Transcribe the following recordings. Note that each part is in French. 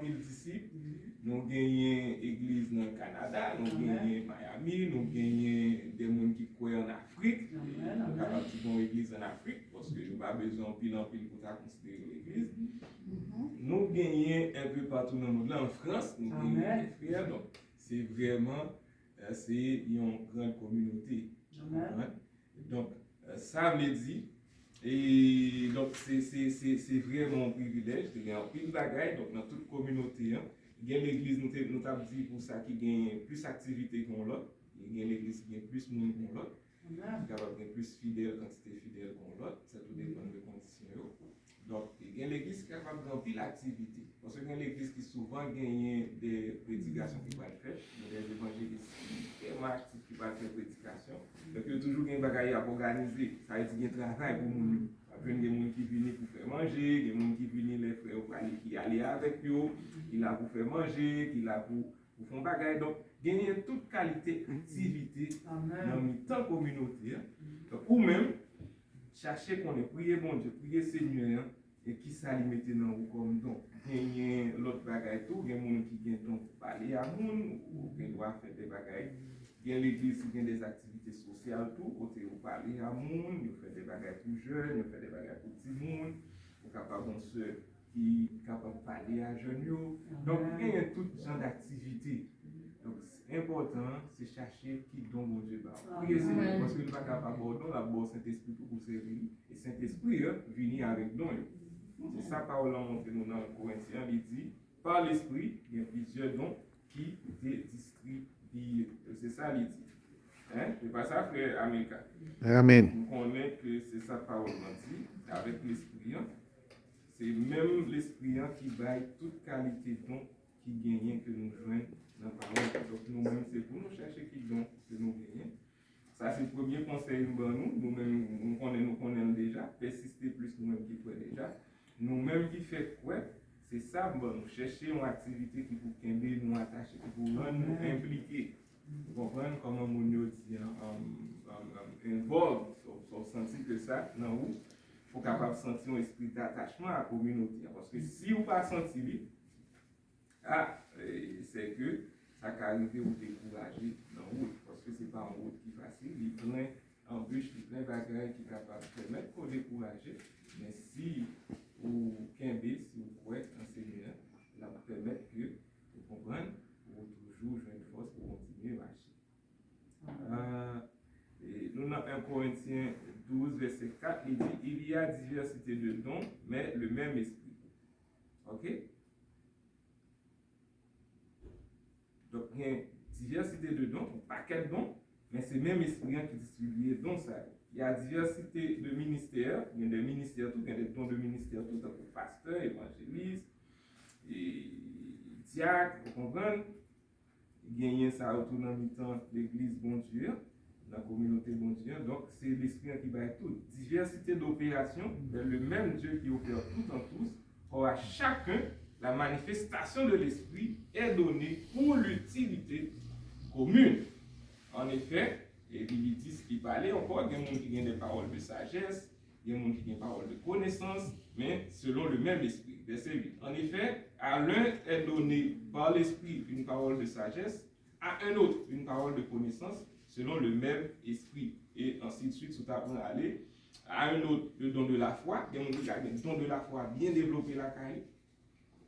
pile disciples. Nous gagnons église dans le Canada, nous gagnons Miami, nous gagnons des gens qui croient en Afrique. Nous sommes capables de faire une église en Afrique parce que nous n'avons pas besoin de pile en pile pour considérer l'église. Nous gagnons un peu partout dans le monde. Là, en France, nous gagnons des frères. Donc, c'est vraiment c'est une grande communauté. Donc, ça veut dire, et donc c'est vraiment un privilège. Il y a un pile de bagaille, donc dans toute communauté. Il y a l'église, nous avons dit pour ça, qui gagne plus d'activité qu'on l'autre. Il y a l'église qui gagne plus de monde qu'on l'autre. Il y a plus fidèle, quantité fidèle qu'on l'autre. Ça tout dépend de conditions. Donc, il y a l'église qui est capable de remplir l'activité. Parce qu'il y a l'église qui souvent gagne des prédications qui va faire, des évangélistes qui sont actifs qui va faire prédication. Donc, il y a toujours des bagailles à organiser. Ça veut dire qu'il y a un travail pour nous. Il y a des gens qui viennent pour faire manger, des gens qui viennent les frères qui aller avec eux, qui là pour faire manger, qui là pour faire bagaille. Donc, gagner toute qualité d'activité dans une temps communauté. Ou même, chercher qu'on est prier bon Dieu, prier Seigneur, et qui s'alimente dans vous comme don. Il y a l'autre bagaille tout, il y a des gens qui viennent donc parler à moun, ou qui doivent faire des bagailles. Il y a l'église qui a des activités sociales tout, côté où parler à moun, il fait des bagailles pour jeunes, il fait des bagailles pour petits moun, ou capable de ceux qui capable de parler à jeunes. Donc il y a tout genre d'activités. Donc c'est important, c'est chercher qui don mon Dieu va. Prier Seigneur, parce que nous ne sommes pas capables de don, la bonne Saint-Esprit pour servir. Et Saint-Esprit vient avec don. C'est ça parole en montre nous dans le Corinthiens, il dit, par l'Esprit, il y a plusieurs dons qui étaient distribués. C'est ça, il dit. Hein? C'est pas ça, frère Américain. Amen. Nous connaissons que c'est ça parole dit, avec l'Esprit. C'est même l'Esprit qui baille toute qualité de don qui gagne que nous joignons dans la parole. Donc nous-mêmes, c'est pour nous chercher qui don que nous gagnons. Ça, c'est le premier conseil pour nous. Nous-mêmes, nous connaissons déjà. Persister plus nous-mêmes qui croyons déjà. Nous-mêmes qui faisons quoi, c'est ça, bon, nous cherchons une activité qui pour nous attacher, qui pour nous impliquer. Vous comprenez comment mon dit involve, on sentir que ça, non, il faut capable de sentir un esprit d'attachement à la communauté. Parce que si vous ne pas sentir, c'est que ça peut arriver ou décourager dans la route. Parce que ce n'est pas une route qui est facile, il y a plein d'embûches, plein de bagages qui sont capables de permettre pour décourager. Mais si vous Kembe, si vous croyez en Seigneur, ça vous permet que vous compreniez, vous toujours jouer une force pour continuer à marcher. Nous dans 1 Corinthiens 12, verset 4, il dit il y a diversité de dons, mais le même esprit. Ok? Donc, il y a diversité de dons, pas quel don, mais c'est le même esprit qui distribue les dons. Ça. Il y a diversité de ministères, il y a des ministères, tout, il y a des dons de ministères, tout, comme pasteur, évangéliste, et diacre, vous comprenez? Il y a ça autour dans le temps de l'église bon Dieu, la communauté bon Dieu, donc c'est l'esprit qui va être tout. Diversité d'opérations, le même Dieu qui opère tout en tous, or à chacun, la manifestation de l'esprit est donnée pour l'utilité commune. En effet, et il dit ce qui parlait encore, il y a des gens qui ont des paroles de sagesse, il y a des gens qui ont des paroles de connaissance, mais selon le même esprit. Verset 8. En effet, à l'un est donné par l'esprit une parole de sagesse, à un autre une parole de connaissance, selon le même esprit. Et ainsi de suite, tout à l'heure aller. À un autre, le don de la foi. Il y a des gens qui ont le don de la foi bien développé la caille.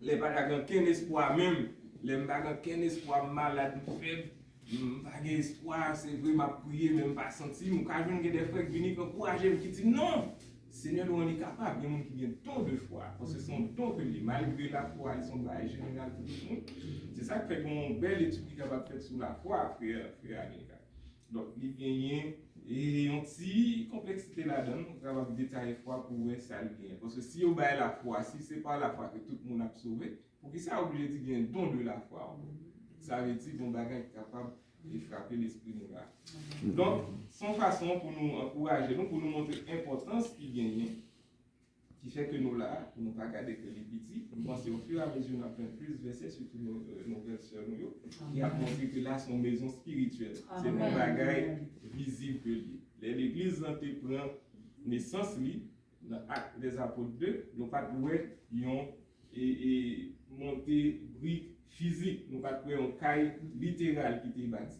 Les bagages n'ont qu'un espoir même. Les bagages n'ont qu'un espoir malade, faible. Pas d'espoir, c'est vrai, m'a prié, même pas senti. Mon cas, j'ai des frères qui viennent encourager, qui disent non, Seigneur, nous on est capable. Il y a des gens qui viennent don de foi, parce que c'est un don que malgré la foi, ils sont pas général pour tout le monde. C'est ça qui fait qu'on belle étude qui est capable de faire sur la foi, frère Américain. Donc, il y a une petite complexité là-dedans, on est capable de détailler la foi pour voir ça vient. Parce que si on a la foi, si ce n'est pas la foi que tout le monde a sauvé, pour qui ça obligé de dire qu'il y a un don de la foi. Ça veut dire qu'on est capable de frapper l'esprit de là. Donc, son façon pour nous encourager, pour nous montrer l'importance qu'il gagne, qui fait que nous là, pour ne pas garder que les petits, nous pensons au fur et à mesure, nous apprenons plus de versets, surtout nos versions, qui a montré que là, c'est une maison spirituelle. C'est un bagage visible que lui. L'église prend naissance, dans l'acte des apôtres 2, nous pas de et monter briques physiques, nous pas créer un caille littéral qui était bâti.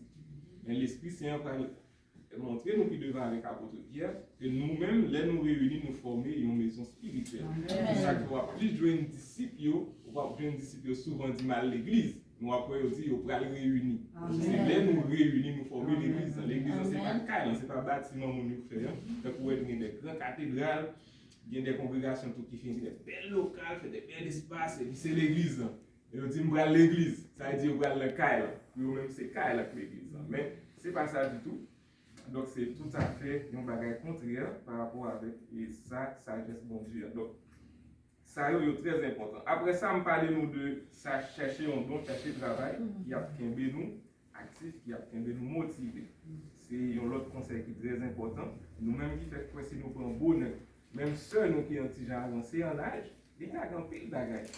Mais l'Esprit Saint va montrer nous qui devons avec l'apôtre Pierre que nous-mêmes, les nous réunis, nous former une maison spirituelle. C'est ça qu'on va plus jouer un disciple, on va jouer un disciple souvent dit mal l'église. Nous après on dit on va les réunir. C'est les nous réunis, nous former l'église. L'église c'est pas caille, c'est pas bâtiment où nous faisons. Donc pour être des grandes cathédrales, il y a des congrégations qui font des belles locales, des belles espaces, et puis c'est l'église. Et on dit on va l'église, ça veut dire on va le caille. Puis même c'est caille avec l'église. Mais c'est pas ça du tout. Donc c'est tout à fait un bagage contraire par rapport avec ça, sagesse bon Dieu. Donc ça est très important. Après ça, on parle nous de ça chercher un don, chercher travail, qui a qu'un nous actif, qui a qu'un nous motivé. C'est un autre conseil qui est très important. Nous-mêmes qui fait quoi si nous prenons bonheur, même ceux nous qui ont déjà avancé en âge, il y a un pile de bagages.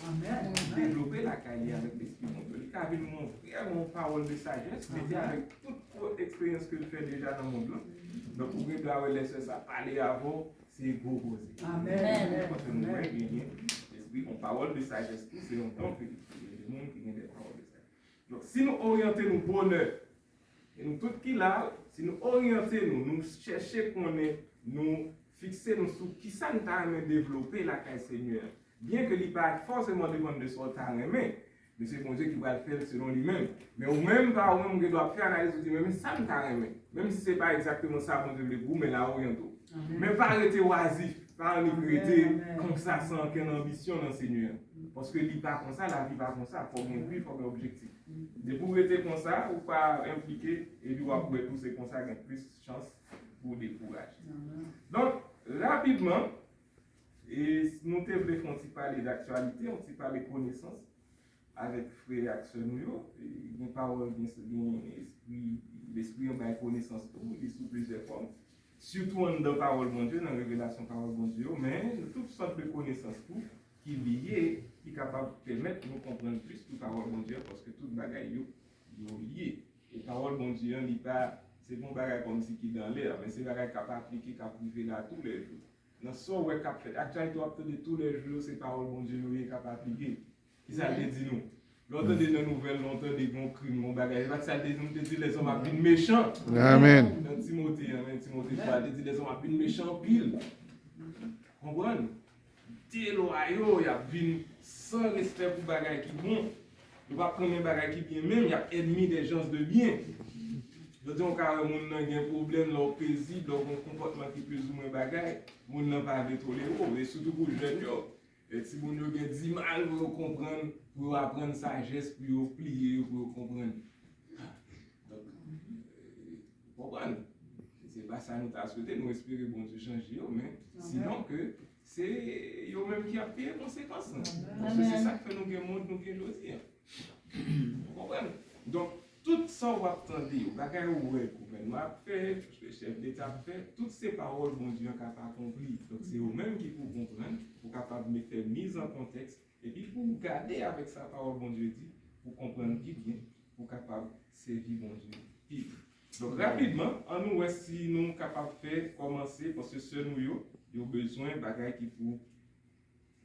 Développer la carrière avec l'esprit de Dieu. Il y a vraiment une parole de sagesse, mais avec toute expérience que je fais déjà dans mon monde. Donc, vous pouvez laisser ça parler avant, c'est gros poser. Amen. Parce que nous avons gagné l'esprit, une parole de sagesse, c'est un don que le monde qui gagne des paroles de sagesse. Donc, si nous orientons nos bonheur, et nous tout qui là, si nous orientons, nous cherchons qu'on est, nous fixer nous sur qui ça nous a développé la caille Seigneur. Bien que l'il pas forcément dépendre de son temps, mais c'est bon Dieu qui va le faire selon lui-même. Mais au même pas, au même que doit faire analyse, même ça nous a même si ce n'est pas exactement ça, bon Dieu, le goût, mais là, orientaux. Mais pas arrêter oisif, pas arrêter comme ça sans aucune ambition dans le Seigneur. Parce que l'il pas comme ça, la vie pas comme ça, il faut un but, il faut un objectif. De pour rester comme ça, ou pas impliqué, et puis après tout, c'est comme ça qu'il y a plus de chance pour décourager. Donc, rapidement, et nous devons parler d'actualité, on parler de connaissance avec frère Action New, il y a une parole, l'esprit, on a connaissance sous plusieurs formes. Surtout dans la parole de Dieu, dans la révélation de la parole de Dieu, mais toutes sortes de connaissances qui sont liées, qui sont capables de permettre de nous comprendre plus la parole de Dieu, parce que toutes les bagailles sont liées. Et la parole de Dieu, c'est bon bagage comme si qui dans l'air, mais c'est bagage qui peut appliquer, qui peut vivre là tous les jours. Dans ce qu'on fait, actuellement, tous les jours, c'est parole de Dieu qui peut appliquer. Qui ça te dit nous? L'autre des nouvelles, l'autre des bons crimes, mon bagage. Ça te dit les hommes à plus méchants. Amen. Dans Timothée 3, te dit les hommes à plus méchants pile. Comprenez? Déloyaux, il y a une sans respect pour bagage qui bon. Il va prendre un bagage qui bien même, il y a ennemi des gens de bien. Je dis, on a un problème, leur paisible, leur comportement qui est plus ou moins bagaille, on n'a pas de tolérer, et surtout pour les jeunes. Et si vous avez 10 mal pour comprendre, pour apprendre sagesse, pour plier, pour comprendre. Donc, vous comprenez? C'est pas ça nous avons souhaité, nous espérons bon Dieu changer, mais sinon que c'est eux-mêmes qui ont payé les conséquences. Parce que c'est ça qui fait nous gagner le monde, nous gagner aujourd'hui. Vous comprenez? Donc, tout ça, on va attendre, le bagage où le gouvernement a fait, le chef d'État a fait, toutes ces paroles, bon Dieu, n'a pas accompli. Donc, c'est eux-mêmes qui pour comprendre, pour capable de faire mise en contexte, et puis pour garder avec sa parole, bon Dieu dit, pour comprendre qui bien, pour capable servir, bon Dieu. Donc, rapidement, en nous, si nous sommes capables de faire, commencer, parce que seul nous, il y a besoin de bagages qui pour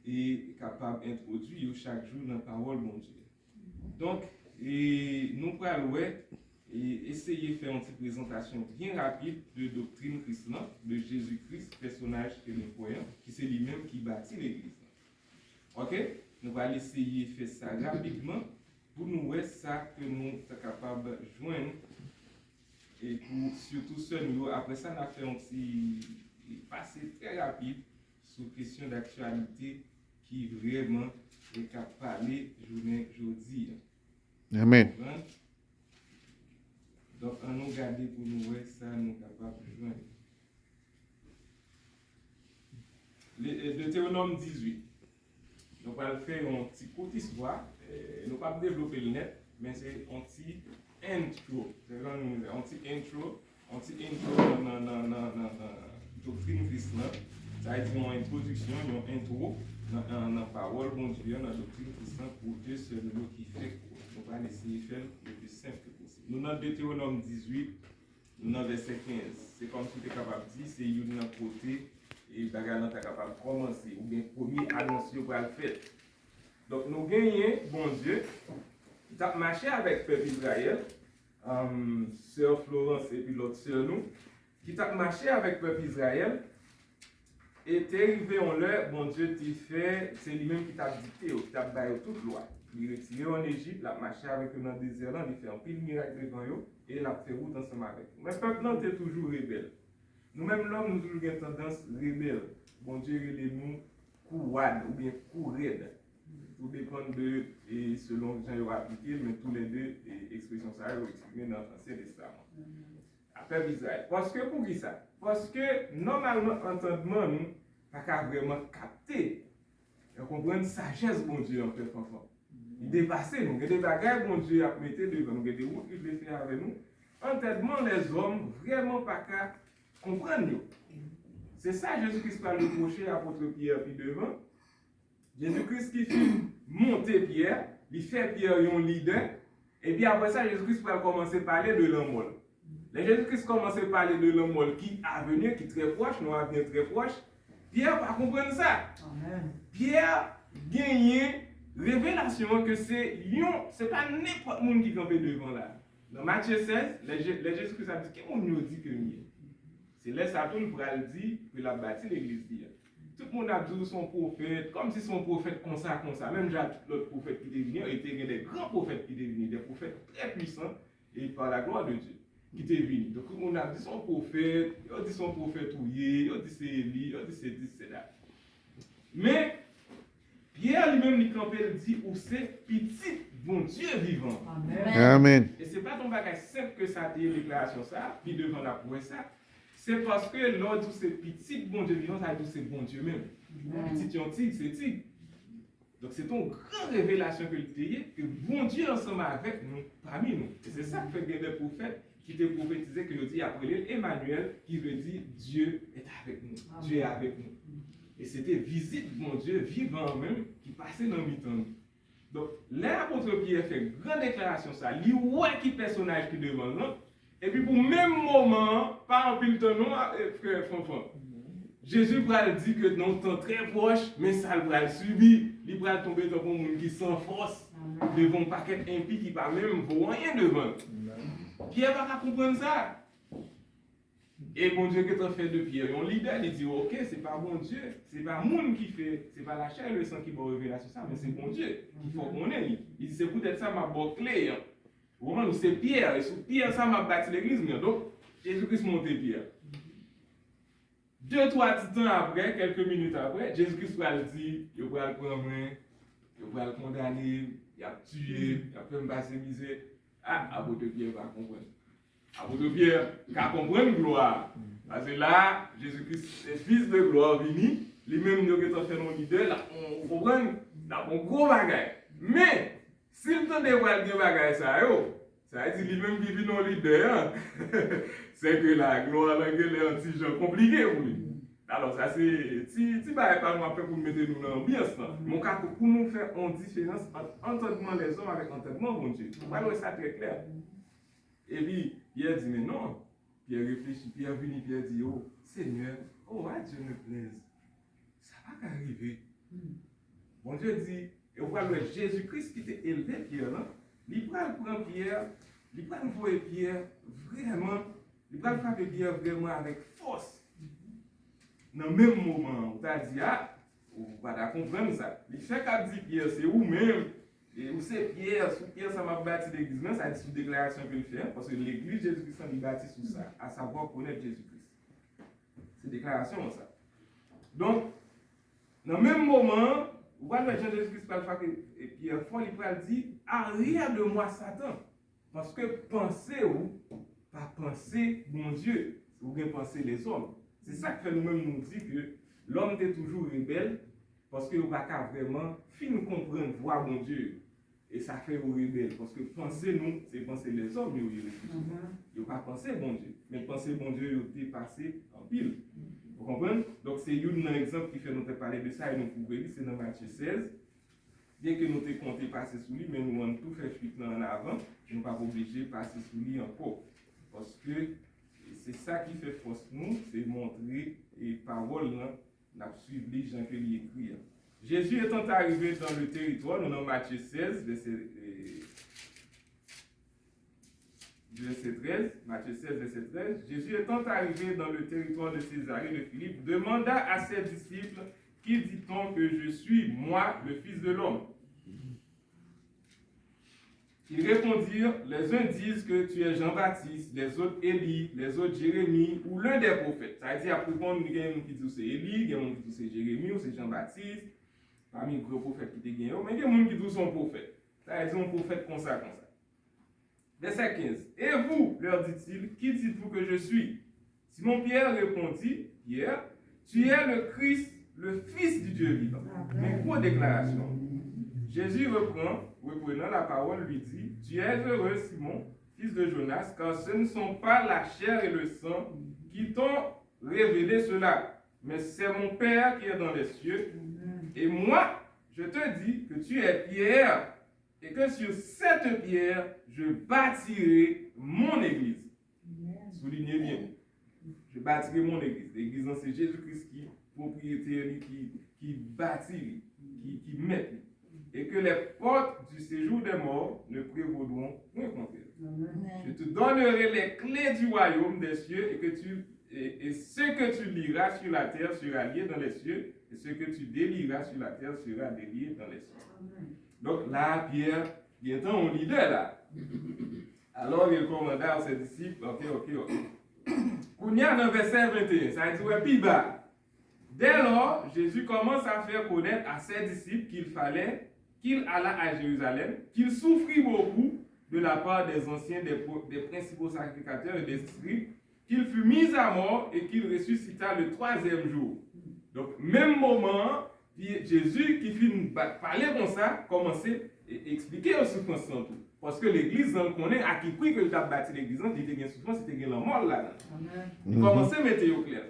et capable d'introduire chaque jour dans la parole, bon Dieu. Donc, et nous allons essayer de faire une petite présentation bien rapide de doctrine chrétienne, de Jésus-Christ, personnage que nous croyons, qui c'est lui-même qui bâtit l'église. Ok? Nous allons essayer de faire ça rapidement pour nous voir ça que nous sommes capables de joindre. Et pour surtout ce après ça, on a fait un petit passé très rapide sur question d'actualité qui vraiment est capable de parler aujourd'hui. Amen. Donc, on nous garde pour nous voir ça, nous sommes capables de joindre. Le Deutéronome 18. Donc, on va faire une petite courte histoire. Nous ne pas développer le net, mais c'est un petit intro. C'est un petit intro dans la doctrine chrétienne. Ça veut dire une introduction, une intro dans la parole bon Dieu, dans la doctrine chrétienne pour Dieu, c'est le mot qui fait. On va essayer de faire le plus simple que possible. Nous dans Deutéronome 18, nous dans verset 15. C'est comme si tu es capable de dire, c'est une côté et bagarre tu es capable de commencer. Ou bien, premier annonce pour le faire. Donc nous gagnons, bon Dieu, qui a marché avec le peuple Israël, sœur Florence et puis l'autre sœur nous, qui a marché avec le peuple Israël, et t'es arrivé en l'heure, bon Dieu t'a fait, c'est lui-même qui t'a dicté, qui t'a baillé toute loi. Il est retiré en Égypte, il a marché avec eux dans le désert, il fait un pile miracle devant eux, et il a fait route ensemble avec eux. Mais le peuple là, t'es toujours rebelle. Nous-mêmes, l'homme, nous avons une tendance rebelle. Bon Dieu, il est nous couade ou bien courade. Tout dépend de, et selon les gens qui ont appliqué, mais tous les deux, expressions ça, ils ont exprimé dans l'Ancien Testament. Après Israël. Parce que pour qui ça? Parce que normalement, entendement, nous, pas vraiment capter, on comprend une sagesse, bon Dieu, en fait, enfant. Il dépasse nous, il y a des bagages, bon Dieu, à mettre devant nous, il y a des routes qu'il veut faire avec nous. Entendement, les hommes, vraiment pas qu'à comprendre nous. C'est ça Jésus-Christ va le reprocher à l'apôtre Pierre puis devant. Jésus-Christ qui fait monter Pierre, il fait Pierre un leader, et puis après ça, Jésus-Christ va commencer à parler de l'homme. Les Jésus-Christ commence à parler de l'homme qui a venu, qui est très proche, nous avons très proche. Pierre va comprendre ça. Amen. Pierre gagne révélation que c'est pas n'importe qui qui campe devant là. Dans Matthieu 16, les Jésus-Christ a dit qu'est-ce qu'on dit que nous. C'est là Satan pour dire que la bâti l'église dit. Tout le monde a dit son prophète, comme si son prophète comme ça. Même l'autre prophète qui est venu, il était des grands prophètes qui étaient venus, des prophètes très puissants et par la gloire de Dieu qui était venu. Donc on a dit son prophète, on dit son prophète ouillé, on dit c'est Élie, on dit c'est là. Mais Pierre lui-même il campait, il dit où c'est petit bon Dieu vivant. Amen. Amen. Et c'est pas ton bagage simple que ça dit déclaration ça, puis devant la prouver ça. C'est parce que l'ordre c'est petit bon Dieu vivant, ça dit c'est bon Dieu même. Petit yon tigre, c'est tigre. Donc c'est une grande révélation que que bon Dieu ensemble avec nous, parmi nous. Et c'est ça que fait des prophètes qui te prophétisé que nous dit après Emmanuel, qui veut dire Dieu est avec nous. Amen. Dieu est avec nous. Et c'était visite mon Dieu vivant même qui passait dans le mi-temps. Donc l'apôtre Pierre fait une grande déclaration ça. Il voit qui personnage qui devant nous. Et puis pour le même moment, pas en pile temps non, frère Fonfon. Jésus va dire que nous sommes très proches, mais ça va le subir. Il va tomber dans un monde qui sans force, devant un paquet impie qui ne va même voir rien devant. Pierre va pas comprendre ça. Et bon Dieu, qu'est-ce fait de Pierre? Un leader, il dit, ok, c'est pas bon Dieu, c'est pas monde qui fait, c'est pas la chair et le sang qui va révéler sur ça, mais c'est bon Dieu qu'il faut qu'on ait. Il dit, c'est peut-être ça ma bonne clé. Vraiment, c'est Pierre, et sur Pierre, ça m'a bâti l'église. Donc, Jésus-Christ monte Pierre. 2-3 temps après, quelques minutes après, Jésus-Christ va le dire, il va le prendre, il va le condamner, il a tué, il a fait me passer misère. Ah, apôtre Pierre va comprendre. Apôtre Pierre va comprendre gloire. Parce que là, Jésus-Christ est fils de gloire vini, lui-même nous qui est fait nos leaders, là, on comprend, là, on gros bagage. Mais, s'il tente de voir le bagage ça, ça veut dire lui-même qui vit nos leaders, c'est que la gloire là, elle est un petit genre compliqué pour lui. Alors, ça c'est, si pas pour mettre nous dans l'ambiance, mon cas, pour nous faire une différence entre entendement des hommes avec entendement mon Dieu. Voilà, ça très clair. Et puis, Pierre dit, mais non. Pierre réfléchit, Pierre vient, Pierre dit, oh, Seigneur, oh, à Dieu me plaise. Ça va qu'arriver. Bon Dieu dit, et voilà, Jésus-Christ qui était élevé, Pierre, là, il prend Pierre, il prend envoyer Pierre, vraiment, il prend frapper Pierre vraiment avec force. Dans le même moment, on t'a dit, ah, vous ne pouvez pas comprendre ça. Il fait qu'à dire Pierre, c'est vous-même. Et vous savez, Pierre, sous Pierre, ça m'a bâti l'église. Mais ça dit sous déclaration qu'il fait, parce que l'église Jésus-Christ, il bâti sous ça, à savoir connaître Jésus-Christ. C'est déclaration, ça. Donc, dans le même moment, vous voyez, Jésus-Christ parle et Pierre fort, il va dire, arrière de moi, Satan. Parce que pensez-vous, pas penser mon Dieu, ou bien penser les hommes. C'est ça que nous-mêmes nous dit que l'homme est toujours rebelle parce qu'il ne va pas vraiment finir comprendre, voir mon Dieu. Et ça fait vous rebelle. Parce que penser nous, c'est penser les hommes, il ne va pas penser mon Dieu. Mais penser mon Dieu, il est passé en pile. Vous comprenez? Donc c'est un exemple qui fait nous parler de ça et nous pouvons lire, c'est dans Matthieu 16. Bien que nous te compté passer sous lui, mais nous avons tout fait fuite en avant, nous ne sommes pas obligés de passer sous lui encore. Parce que c'est ça qui fait force nous, c'est montrer et parole là, n'a suivre les gens que lui écrit. Jésus étant arrivé dans le territoire, nous dans Matthieu 16, verset 13, Matthieu 16, verset 13, Jésus étant arrivé dans le territoire de Césarée de Philippe, demanda à ses disciples, qui dit-on que je suis, moi, le Fils de l'homme? Ils répondirent, les uns disent que tu es Jean-Baptiste, les autres Élie, les autres Jérémie, ou l'un des prophètes. Ça veut dire, après, il y a des gens qui disent c'est Élie, il y a des gens qui disent c'est Jérémie, ou c'est Jean-Baptiste, parmi les gros prophètes qui étaient gagnés, mais il y a des gens qui disent son prophète. Ça veut dire un prophète comme ça, comme ça. Verset 15. Et vous, leur dit-il, qui dites-vous que je suis? Simon-Pierre répondit, Pierre, tu es le Christ, le Fils du Dieu vivant. Mais quoi déclaration? Jésus reprenant la parole, lui dit, tu es heureux, Simon, fils de Jonas, car ce ne sont pas la chair et le sang qui t'ont révélé cela, mais c'est mon Père qui est dans les cieux. Et moi, je te dis que tu es Pierre, et que sur cette pierre, je bâtirai mon église. Soulignez bien. Je bâtirai mon église. L'église, c'est Jésus-Christ qui propriétaire, qui bâtit, qui met. Et que les portes du séjour des morts ne prévaudront point contre elle. Je te donnerai les clés du royaume des cieux et ce que tu liras sur la terre sera lié dans les cieux et ce que tu délieras sur la terre sera délié dans les cieux. Donc là, Pierre, bientôt on leader là. Alors il commanda à ses disciples, ok. On y a dans le verset 21, ça dit ouais, puis bas. Dès lors, Jésus commence à faire connaître à ses disciples qu'il alla à Jérusalem, qu'il souffrit beaucoup de la part des anciens, des principaux sacrificateurs et des scribes, qu'il fut mis à mort et qu'il ressuscita le 3e jour. Donc, même moment, Jésus qui finit parler comme ça, commençait à expliquer aux souffrances tout. Parce que l'église, on connaît à qui prie que tu as bâti l'église, il était une souffrance, c'était une mort là. Il commençait à mettre au clair.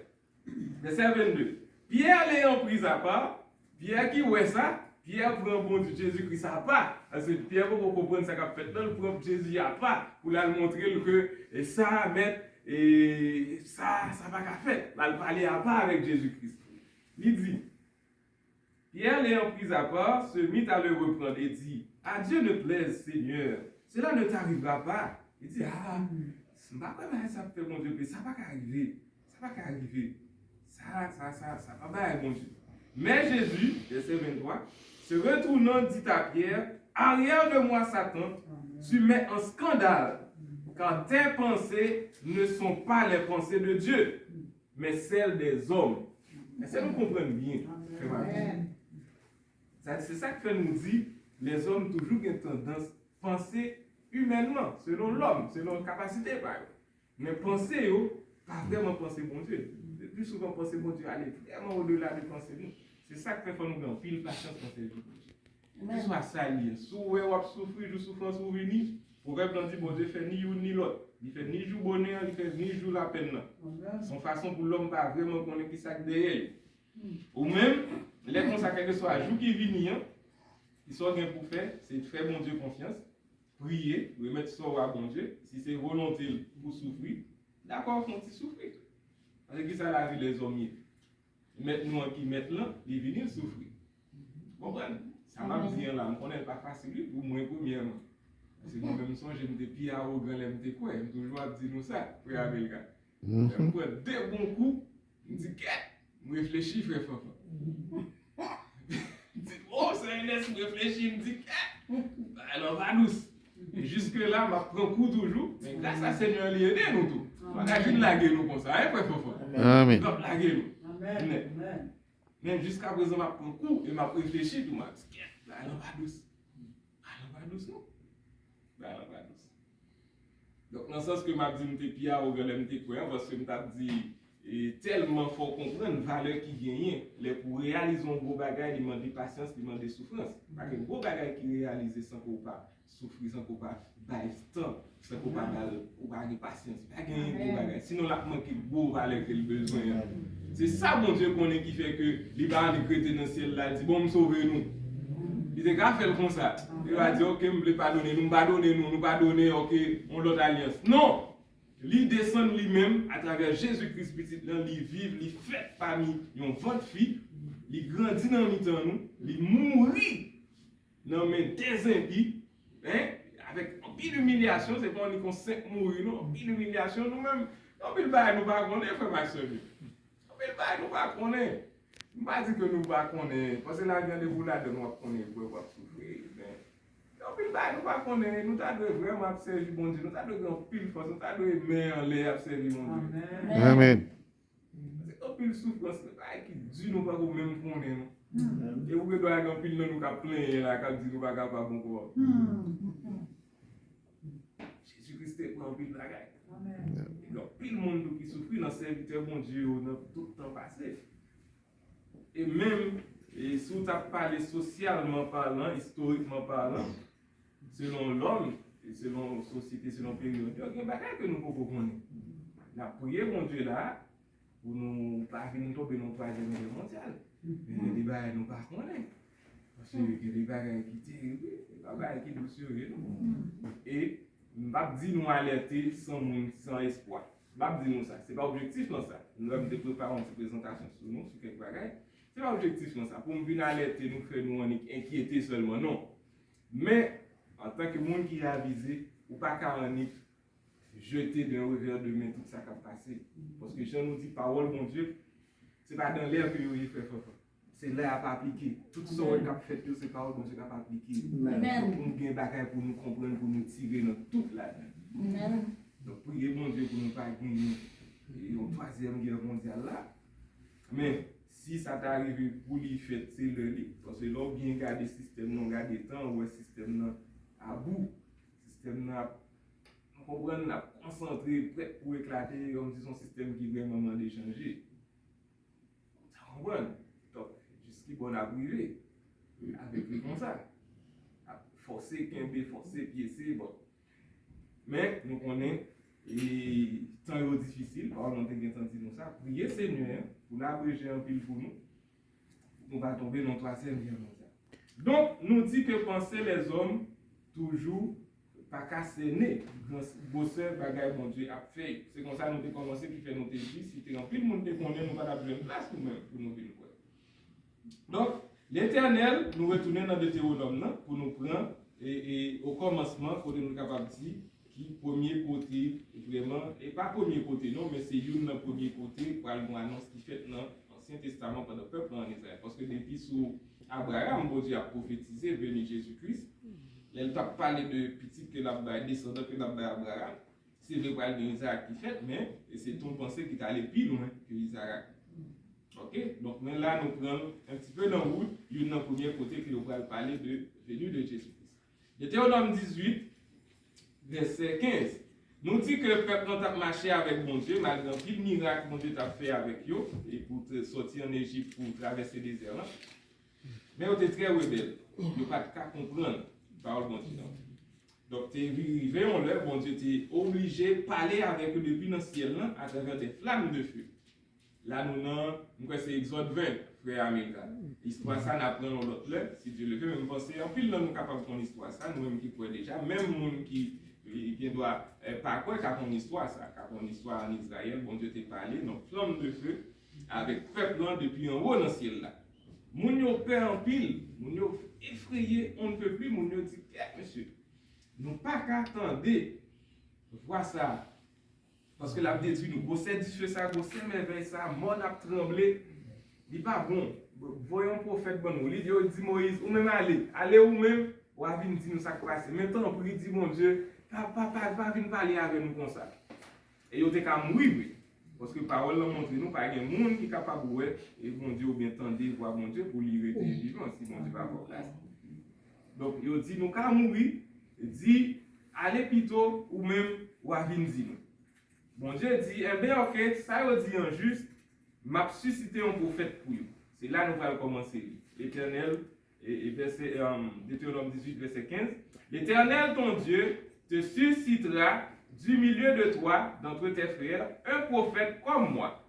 Verset 22. Pierre l'ayant pris à part, Pierre qui voit ça, Pierre prend bon Dieu Jésus-Christ à part. Parce que Pierre ne peut pas comprendre ça qu'a fait dans le propre Jésus à part pour lui montrer que ça, et ça va qu'à faire. Il va parler à part avec Jésus-Christ. Il dit, Pierre l'ayant pris à part, se mit à le reprendre et dit, à Dieu ne plaise, Seigneur, cela ne t'arrivera pas. Il dit, c'est pas comme ça fait mon Dieu, ça va qu'arriver. Ça va qu'arriver. Ça va pas mon Dieu. Mais Jésus, verset 23, se retournant, dit à Pierre, arrière de moi, Satan, tu mets en scandale, car tes pensées ne sont pas les pensées de Dieu, mais celles des hommes. Est-ce que nous comprenons bien? C'est ça que nous dit, les hommes toujours ont tendance à penser humainement, selon l'homme, selon la capacité. Mais penser, pas vraiment penser bon Dieu. Le plus souvent, penser bon Dieu, aller vraiment au-delà de penser nous. C'est ça qui fait que nous avons pile patience pour faire Dieu. Que soit ça lié. Si vous avez souffert de souffrance ou venir, vous pouvez dire bon Dieu fait ni une ni l'autre. Il fait ni jour bonheur, il fait ni jour la peine. Son façon pour l'homme pas vraiment connaître qui ça derrière. Ou même, les consacrés que ce soit jour qui vient, ils sont bien pour faire, c'est de faire bon Dieu confiance, prier, remettre ça à bon Dieu. Si c'est volonté pour souffrir, d'accord, on souffrir. Parce que ça la vie des hommes. Maintenant qui mettent là, ils viennent souffrir. Vous comprenez? Ça m'a dit là, on connaît pas facile pour moi premièrement. Parce que moi-même, je me dis pire au grand, je me dis quoi? Je me toujours dire nous ça, pour avec le gars. Je me prends deux bons coups, je me dis qu'est-ce? Je réfléchis, frère Fafa. Je dis, oh, c'est un laisse réfléchir, je me dis qu'est-ce? Alors, va douce. Et jusque-là, je prends coup toujours, mais grâce à Seigneur, il aide nous tout. On a vu laguer nous comme ça, hein, frère Fafa? Amen. Donc, laguer nous. Amen. Même jusqu'à présent, je prends coup et je réfléchis tout. Je dis, allons va douce. Allons va douce, non? Allons va douce. Donc, dans le sens que je dis, je suis Pierre au grand, je suis parce que je dis, tellement fort comprendre la valeur qui gagne. Pour réaliser un gros bagage, il demande de patience, il demande de souffrance. Parce que un gros bagage qui réalise sans qu'on pas souffrir, sans qu'on pas bailler temps, sans qu'on pas de patience. Pas gagner un gros bagage. Sinon, la manque de gros valeur qu'il a besoin. C'est ça, mon Dieu, qu'on est qui fait que les parents de chrétiens dans le ciel là, disent, bon, sauvez-nous. Il est grave faire comme ça. Il va dire, ok, je ne voulais pas donner, nous ne pas donner, ok, on l'autre alliance. Non! Il descend lui-même à travers Jésus-Christ, petit, il vit, il fait parmi une votre fille, il grandit dans le temps nous, il mourit dans mes des impies, hein, avec un pile d'humiliation, c'est pas on qu'on 5 mourir, non, un pile d'humiliation, nous-mêmes, un pile bail nous pas connaître, frère ma soeur. Un pile bail nous pas connaître. Je pas dire que nous pas connaître, parce que la vie de vous là de nous connaître pour souffrir. Un pile bail nous pas connaître, nous t'a vraiment observer bon Dieu, nous t'a donné un pile force, nous t'a donné main en l'air observer mon Dieu. Amen. C'est un pile souffrance, qui dit nous pas même connaître. Et vous devez avoir un pile nous qui plein là, qui dit nous pas capable encore. Jésus-Christ est un pile bagaille. Donc, pile monde qui souffre dans serviteur bon Dieu dans tout le temps passé. Et même, si vous avez parlé socialement parlant, historiquement parlant, selon l'homme, et selon la société, selon la période, il y a des bagages que nous pouvons connaître. La prière, mon Dieu, là, pour nous pas venir tomber dans la 3e guerre mondiale. Mais il y a des bagages que nous ne pouvons pas connaître. Parce qu'il y a des bagages qui tirent, des bagages qui nous surveillent. Et je ne vais pas dire nous alerter sans espoir. Je ne vais pas dire ça. Ce n'est pas objectif dans ça. Nous avons préparé une présentation sur nous, sur quelques bagages. Ce n'est pas objectif dans ça. Pour nous venir alerter, nous faire nous inquiéter seulement, non. Mais, en tant que monde qui est avisé, ou pas qu'à en jeter d'un revers de main tout ça qui a passé. Parce que Jean nous dit, parole, mon Dieu, ce n'est pas dans l'air que vous y faites. C'est l'air à pas appliquer. Tout ça qui a fait, c'est parole, mon Dieu, qui a pas appliqué. Pour nous gagner bagaille, pour nous comprendre, pour nous tirer dans toute la vie. Donc, priez mon Dieu pour nous pas gagner une 3e guerre mondiale là. Mais, si ça t'est arrivé pour lui faire, c'est le lit. Parce que là, bien garder le système, non garder le temps, ou le système à bout. Le système on comprend, on a concentré, prêt pour éclater, comme si son système qui vraiment demande d'échanger. Ça comprend. Donc, jusqu'à bon à priver, avec lui comme ça. Forcer, quimber, forcer, piécer, bon. Mais, nous connaissons, et temps est difficile, par exemple, on a entendu ça, priez Seigneur, pour l'abréger un pile pour nous, on va tomber dans la 3e guerre mondiale. Donc, nous dit que penser les hommes, toujours, pas casser nez, bosser, bagaille, mon Dieu, a fait. C'est comme ça que nous avons commencé, qui fait nos défis, si tu es rempli, le monde te connaît, nous pas besoin de place nous-mêmes pour nous venir. Donc, l'Éternel, nous retournons dans Deutéronome pour nous prendre, et au commencement, pour nous capables de dire, qui premier côté, vraiment, et pas premier côté, non, mais c'est une premier côté pour nous annoncer qui fait dans l'Ancien Testament pour le peuple en Israël. Parce que depuis sous Abraham, bon Dieu a prophétisé, venu Jésus-Christ, il a parlé de petit que l'Abraham, descendant que l'Abraham, c'est le roi d'Isaac qui fait, mais c'est ton pensée qui est allé plus loin que Isaac. Ok? Donc, mais là, nous prenons un petit peu dans la route, il y a un premier côté qui nous va parler de venue de Jésus-Christ. Deutéronome 18, verset 15. Nous dit que le peuple a marché avec mon Dieu, malgré tout le miracle que mon Dieu a fait avec eux, et pour sortir en Égypte, pour traverser le désert. Mais on était très rebelles. Ils n'ont pas de cas comprendre la parole de mon Dieu. Donc, tu es arrivé en l'heure, bon Dieu, tu es obligé de parler avec eux depuis dans le ciel à travers des flammes de feu. Là, nous c'est Exode 20, frère Américain. L'histoire, ça, nous apprenons l'autre l'heure, si Dieu le fait, mais nous pensons, en plus, nous sommes capables de faire l'histoire, ça, nous-mêmes qui pouvons déjà, même les gens qui doit pas quoi qu'à ton histoire ça qu'à ton histoire en Israël bon Dieu t'a parlé donc flamme de feu avec peuple depuis en haut dans le ciel là moun yo peur en pile moun yo effrayé on ne peut plus moun yo dit monsieur nous pas qu'à attendre voir ça parce que la détruit nous gossé du feu ça gossé merveille ça mon a tremblé dit pas bon voyons prophète bon nous dit Moïse ou même allez ou même ou a venir dire nous ça passe maintenant on peut dire mon Dieu pas venir parler avec nous comme ça. Et il y a mourir. Parce que la parole montre nous pas de monde qui est capable de voir et bon Dieu ou bien tendre voir mon Dieu pour lui rester vivant si mon Dieu va avoir place. Donc il dit nous qu'à mourir, dit allez plutôt ou même ou à venir dire nous. Bon Dieu dit eh bien OK, ça veut dire injuste, m'a suscité un prophète pour vous. C'est là nous allons commencer. L'Éternel et verset Deutéronome 18 verset 15. L'Éternel ton Dieu te suscitera du milieu de toi, d'entre tes frères, un prophète comme moi.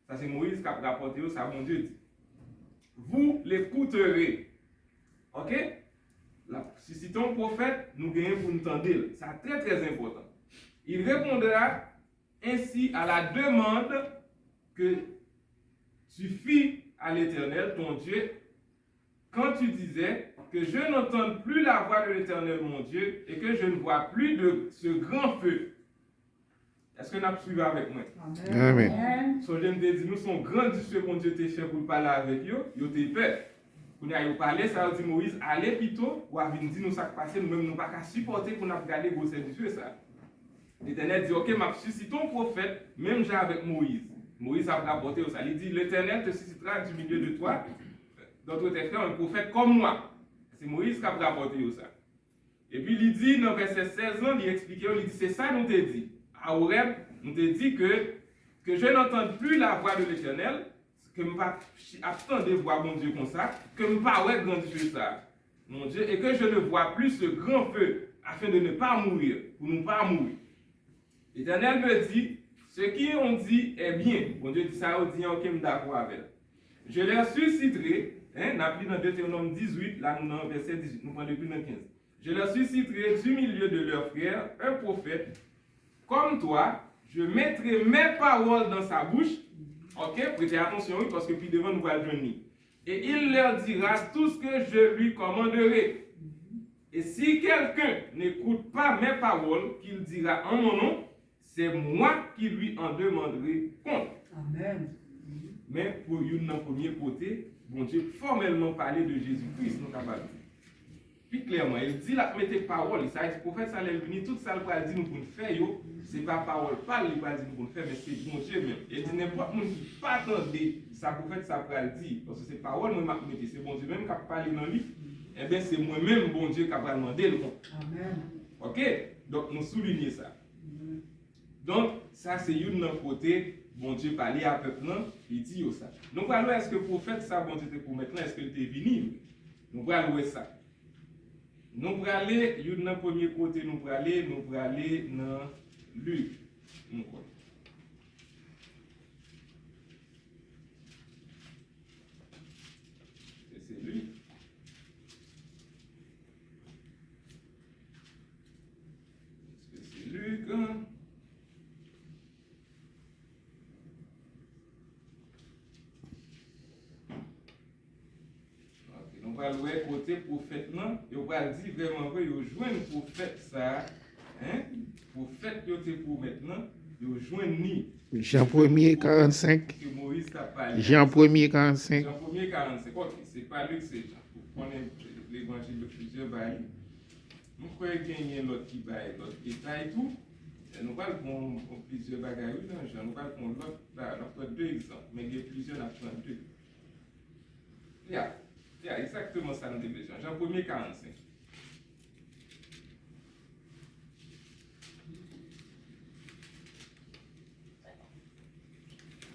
Ça c'est Moïse qui a rapporté ça, mon Dieu dit. Vous l'écouterez. Ok? Suscitons un prophète, nous gagnons pour nous tendre. C'est très très important. Il répondra ainsi à la demande que tu fis à l'Éternel, ton Dieu, quand tu disais que je n'entends plus la voix de l'Éternel, mon Dieu, et que je ne vois plus de ce grand feu. Est-ce que nous suivons avec moi? Amen. So, je me dis, nous sommes grands du feu qu'on Dieu t'a fait pour parler avec eux, ils ont peur. Quand nous avons parlé, ça veut dire Moïse, allez plutôt, ou avez dit nous ça qui passe, nous-mêmes, nous ne pouvons pas supporter pour nous regarder le du feu. Ça. L'Éternel dit, ok, m'a suscité un prophète, même j'ai avec Moïse. Moïse a rapporté ça. Il dit, l'Éternel te suscitera du milieu de toi, d'entre tes frères, un prophète comme moi. C'est Moïse qui a rapporté ça. Et puis il dit, dans verset 16, il explique, il dit, c'est ça nous t'a dit. À Horeb, nous t'a dit que je n'entende plus la voix de l'Éternel, que je ne pas attendre de voir mon Dieu comme ça, que je ne pas ouais grand Dieu ça, mon Dieu, et que je ne vois plus ce grand feu, afin de ne pas mourir, pour ne pas mourir. L'Éternel me dit, ce qu'ils ont dit est bien. Mon Dieu dit ça, on dit, ok, je suis d'accord avec. Je les susciterai, on a pris dans Deutéronome 18, là nous dans verset 18, nous prenons depuis dans 15. Je leur susciterai du milieu de leurs frères un prophète comme toi, je mettrai mes paroles dans sa bouche. Ok, prêtez attention, parce que puis devant nous allons joindre. Et il leur dira tout ce que je lui commanderai. Et si quelqu'un n'écoute pas mes paroles qu'il dira en mon nom, c'est moi qui lui en demanderai compte. Amen. Mais pour une premier côté, bon Dieu formellement parler de Jésus-Christ, nous capables. Puis clairement, il dit là, mettez parole, ça le prophète ça allait venir, tout ça le va dire nous pour faire yo, c'est pas parole, pas il va dire nous pour faire, mais c'est bon Dieu même. Il dit n'importe qui qui pas attendre ça prophète ça va le dire, parce que c'est parole moi m'a mettez, c'est bon Dieu même qui a parlé dans lui. Eh bien c'est moi-même bon Dieu qui va demander le compte. Amen. OK? Donc nous soulignons ça. Donc ça c'est une côté bon Dieu parler à peuple là, il dit ça. Donc alors est-ce que le prophète ça bon Dieu était pour maintenant est-ce qu'il était venu? Nous allons voir ça. Nous allons aller, dans le premier côté, nous allons aller dans Luc. C'est Luc. C'est Luc. On va le côté prophète là, et on va dire vraiment que vous joignez le prophète ça, hein? Prophète que vous pour maintenant, vous joignez ni. Jean 1er 45. Que Moïse t'a parlé. Jean 1er 45. Jean 1er 45. Ok, c'est pas Luc, c'est Jean. Vous connaissez l'évangile de plusieurs bails. Nous croyons qu'il y a l'autre qui baille, l'autre qui taille tout. Nous allons prendre plusieurs bagages dans Jean. Nous allons prendre l'autre, là, deux exemples, mais il y a plusieurs, on prend deux. Yeah, exactement ça nous dit Jean 1er 45.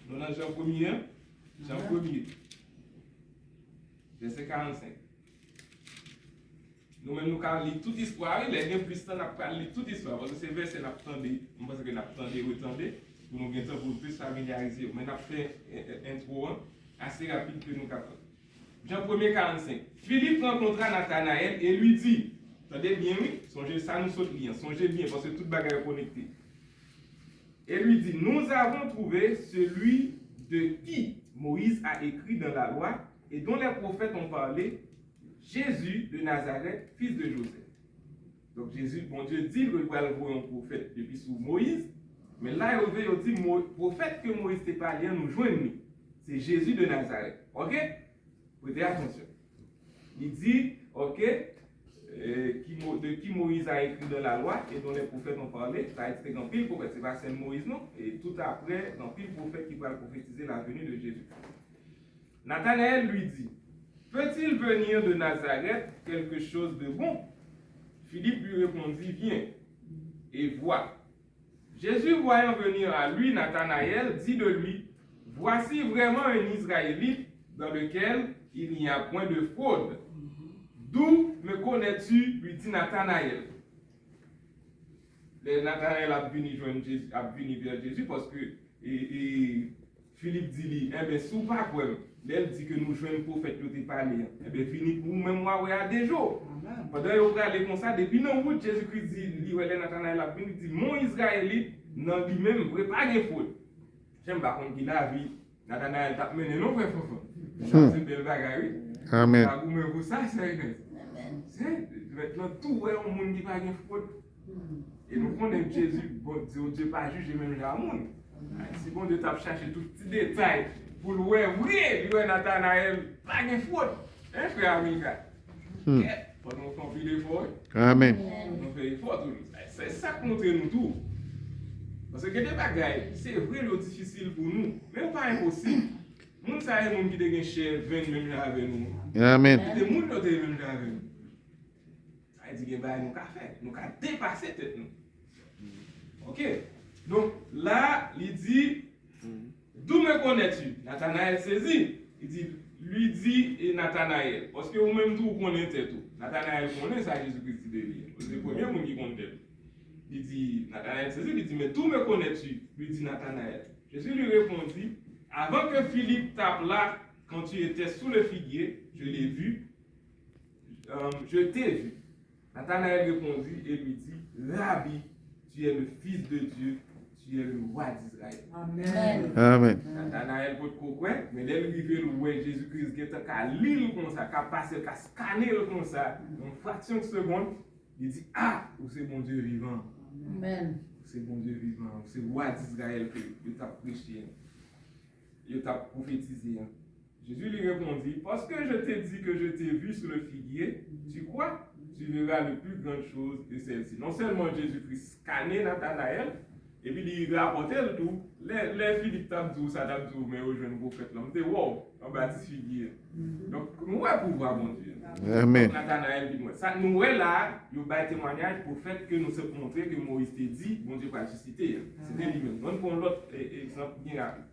Nous dans Jean 1er, Jean 1er, verset 45. Nous-mêmes nous allons lire toute l'histoire, il y a plus de temps à lire toute l'histoire, parce que c'est verset nous attendons, je pense que nous attendons, pour nous gagner pour plus familiariser. Mais nous avons fait un intro assez rapide que nous capable. Jean 1er 45. Philippe rencontra Nathanaël et lui dit, attendez bien, oui, songez ça, nous saute bien, songez bien, parce que toute bagarre est connectée. Et lui dit, nous avons trouvé celui de qui Moïse a écrit dans la loi et dont les prophètes ont parlé, Jésus de Nazareth, fils de Joseph. Donc Jésus, bon Dieu dit qu'il va envoyer un prophète depuis sous Moïse, mais là il dit, prophète que Moïse t'a parlé, nous joignons. C'est Jésus de Nazareth. Ok? Prêtez attention. Il dit, ok, de qui Moïse a écrit dans la loi et dont les prophètes ont parlé, ça a été dans pile prophète, c'est pas seul Moïse non, et tout après, dans pile prophète qui va prophétiser la venue de Jésus. Nathanaël lui dit, peut-il venir de Nazareth quelque chose de bon? Philippe lui répondit, viens et vois. Jésus voyant venir à lui, Nathanaël dit de lui, voici vraiment un Israélite dans lequel il n'y a point de fraude. D'où me connais-tu, lui dit Nathanaël. Nathanaël a venu vers Jésus parce que Philippe dit, eh bien, sous pas quoi, elle dit que nous jouons un prophète qui t'a parlé. Eh bien, fini pour même moi, il y a des jours. Pendant que vous allez comme ça, depuis non route, Jésus-Christ dit, Nathanaël a venu, dit, mon Israélite, non lui-même, ne pas de faute. J'aime pas qu'on dit la vie, Nathanaël t'a mené, non, frère. C'est une belle bagarre. Amen. Pour ça, c'est maintenant tout est un monde qui n'a pas de faute. Et nous connaissons Jésus, bon Dieu pas juger même les gens. Si bon Dieu t'a cherché tout petit détail pour le voir vrai, lui Nathanaël pas de faute. Hein frère Amika? Pendant qu'on fait l'effort. Amen. On fait l'effort tout. C'est ça qui montre nous tout. Parce que des bagailles, c'est vraiment difficile pour nous, mais pas impossible. Nous savons qui ont cher 20 même avec nous. Amen. Des gens qui ont même avec nous. Ça veut dire que nous avons fait, nous avons dépassé tête nous. Ok? Donc là, il dit, d'où me connais-tu? Nathanaël saisit. Il dit, lui dit et Nathanaël. Parce que vous-même tout connaissez tout. Nathanaël connaît ça, Jésus-Christ de lui. C'est le premier monde qui connaît. Il dit, Nathanaël saisit, il dit, mais d'où me connais-tu? Lui dit Nathanaël. Jésus lui répondit, avant que Philippe tape là, quand tu étais sous le figuier, je l'ai vu, je t'ai vu. Nathanaël répondit et lui dit, Rabbi, tu es le Fils de Dieu, tu es le roi d'Israël. Amen. Amen. Nathanaël peut coquin, mais dès le rivé le roi Jésus-Christ qui est qu'à lire comme ça, qu'à passer, qu'à scanner comme ça, en fraction de seconde, il dit, ah, c'est mon Dieu vivant. Amen. C'est bon Dieu vivant, c'est le roi d'Israël que tu as prêché, tu as prophétisé. Jésus lui répondit, parce que je t'ai dit que je t'ai vu sur le figuier, tu crois? Tu verras le plus grande chose que celle-ci. Non seulement Jésus-Christ scanné Nathanaël, et puis il rapportait le tout, les Philippe t'a dit, ça t'a dit, mais au jeune prophète, là, on dit, wow, on baptise figuier. Donc, nous avons pouvoir, mon Dieu. Amen. Nathanaël dit, ça nous est là, il y a un témoignage pour le fait que nous sommes montré que Moïse t'a dit, mon Dieu, pas suscité. C'était lui-même. Donc, pour l'autre exemple bien rapide.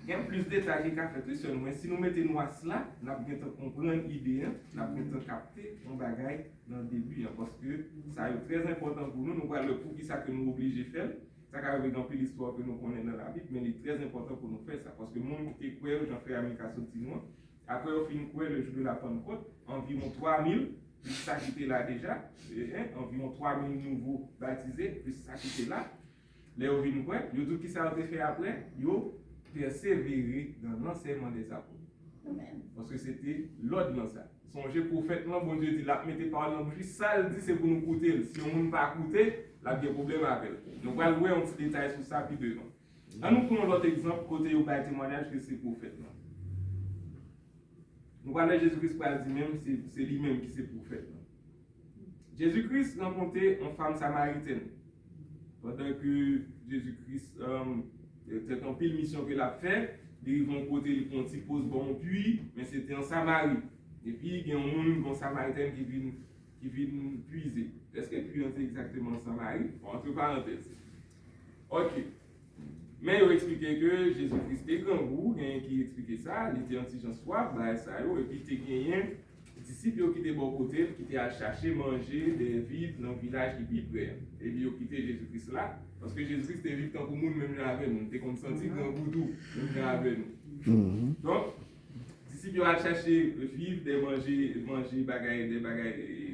Il y a plus de détails qu'a fait seulement. Si nous mettons à cela, nous avons bien comprendre l'idée, nous avons bien capter un bagage dans le début. Parce que ça est très important pour nous. Nous voyons le pour qui ça que nous obligés de faire. Ça a avec l'histoire que nous connaissons dans la Bible, mais il est très important pour nous faire ça. Parce que le monde qui est croyant, j'en fais América Soutinois. Après, on finit quoi le jour de la Pentecôte, environ 3000, plus ça qui était là déjà, environ 3000 nouveaux baptisés, plus ça qui était là. Les on vient quoi, yo tout qui ça a été fait après, yo persévérer dans l'enseignement des apôtres. Amen. Parce que c'était l'ordre dans ça. Songez prophètement, bon Dieu dit, la mettez par dans la bouche, ça le dit c'est pour nous écouter. Si on ne pas écouter, là il y a un problème avec. Donc on va voir un petit détail sur ça puis devant. À nous prenons l'autre exemple, côté où il témoignage que c'est prophète. Nous voyons Jésus-Christ par dit même, c'est lui-même qui c'est prophète. Jésus-Christ rencontrait une femme samaritaine. Pendant que Jésus-Christ était en pile mission qu'il a fait, ils vont côté, ils vont s'y poser bon puits, mais c'était en Samarie. Et puis il y a un monde, un samaritain qui vient puiser. Est-ce que puits c'est exactement en Samarie? Entre parenthèses. Ok. Mais il a expliqué que Jésus-Christ était grand goût, qui expliquait ça, il était anti-gens soif, et puis il était gagné, disciples qui étaient bon côté, qui étaient à chercher, manger des vivres dans le village qui vit près. Et puis ils ont quitté Jésus-Christ là, parce que Jésus-Christ était vivant tant que nous, même là avec nous, il était comme senti grand goût tout, même là avec nous. Donc, disciples ont cherché vivre, des manger des bagailles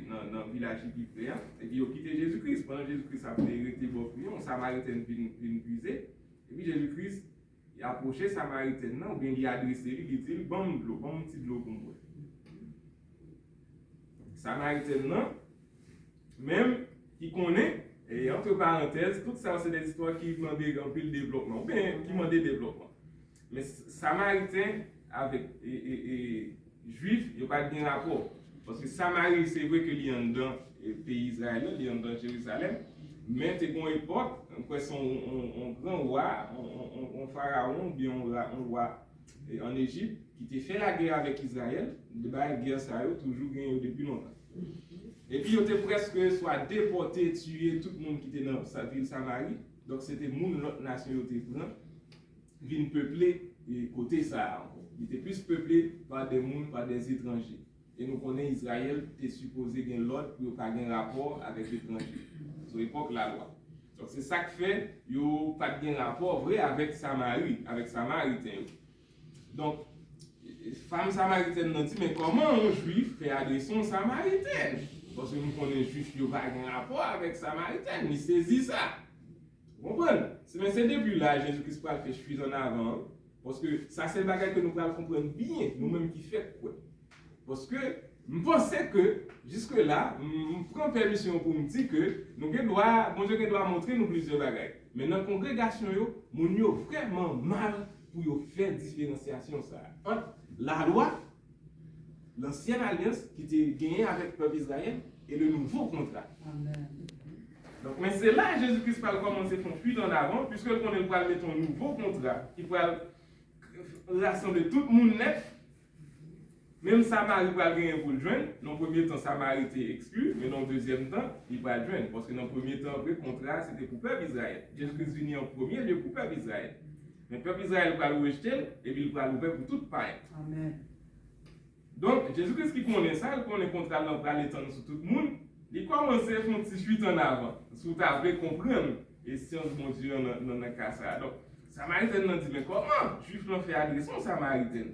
dans le village qui vit près. Et puis ils ont quitté Jésus-Christ. Pendant Jésus-Christ a été bon pour un samaritain vient puiser. Et puis Jésus-Christ, il a approché Samaritain, ou bien il a adressé, il dit, bon de l'eau, bon petit de l'eau pour moi. Samaritain, même qui connaît, et entre parenthèses, tout ça c'est des histoires qui demandent un peu le développement, ou bien qui demandent le développement. Mais Samaritain avec Juif, il n'y a pas de rapport. Parce que Samarie, c'est vrai qu'il y a dans le pays israélien, il y a dans Jérusalem. Mais c'est une époque, un grand roi, un pharaon, bien un roi en Égypte, qui était fait la guerre avec Israël, la guerre ça a toujours gagné depuis longtemps. Et puis il était presque soit déporté, tué tout le monde qui était dans sa ville Samarie. Donc c'était l'autre nation qui était pris, qui peuplé et côté ça. Il était plus peuplé par des gens, par des étrangers. Et nous connaissons Israël, était supposé gagner l'ordre pour pas gagner rapport avec l'étranger. Sur l'époque la loi. Donc c'est ça qui fait qu'il n'y a pas de rapport vrai avec Samarie, avec Samaritain. Donc, femme samaritaine nous dit, mais comment un juif fait adression samaritaine? Parce que nous connaissons juif qui n'a pas de rapport avec Samaritain, il saisit ça. Vous comprenez? Mais c'est depuis là, Jésus-Christ a fait suffisant en avant. Parce que ça, c'est le bagage que nous allons comprendre bien, nous-mêmes qui faisons quoi. Parce que je pense que jusque-là, je prends permission pour me dire que nous doit montrer nous plusieurs bagages. Mais dans la congrégation, nous avons vraiment mal pour faire différenciation ça. Entre la loi, l'ancienne alliance qui était gagnée avec le peuple Israël et le nouveau contrat. Amen. Donc, mais c'est là que Jésus-Christ va commencer à faire fuite en avant, puisque on est pour mettre un nouveau contrat qui va rassembler tout le monde net. Même Samarie va gagner pour le joindre. Dans le premier temps, Samarie était exclu, mais dans le deuxième temps, il va le joindre. Parce que dans le premier temps, le contrat, c'était pour le peuple Israël. Jésus-Christ venu en premier lieu pour le peuple Israël. Mais le peuple Israël va le rejeter, et puis il va l'ouvrir pour tout pareil. Amen. Donc, Jésus-Christ qui connaît ça, il connaît le contrat dans l'étendre sur tout le monde, il commence à faire une petite fuite en avant. Si vous avez comprendre, et si on se Dieu dans le cas ça. Donc, Samaritain n'a dit, mais comment Juif l'ont fait agression Samaritain?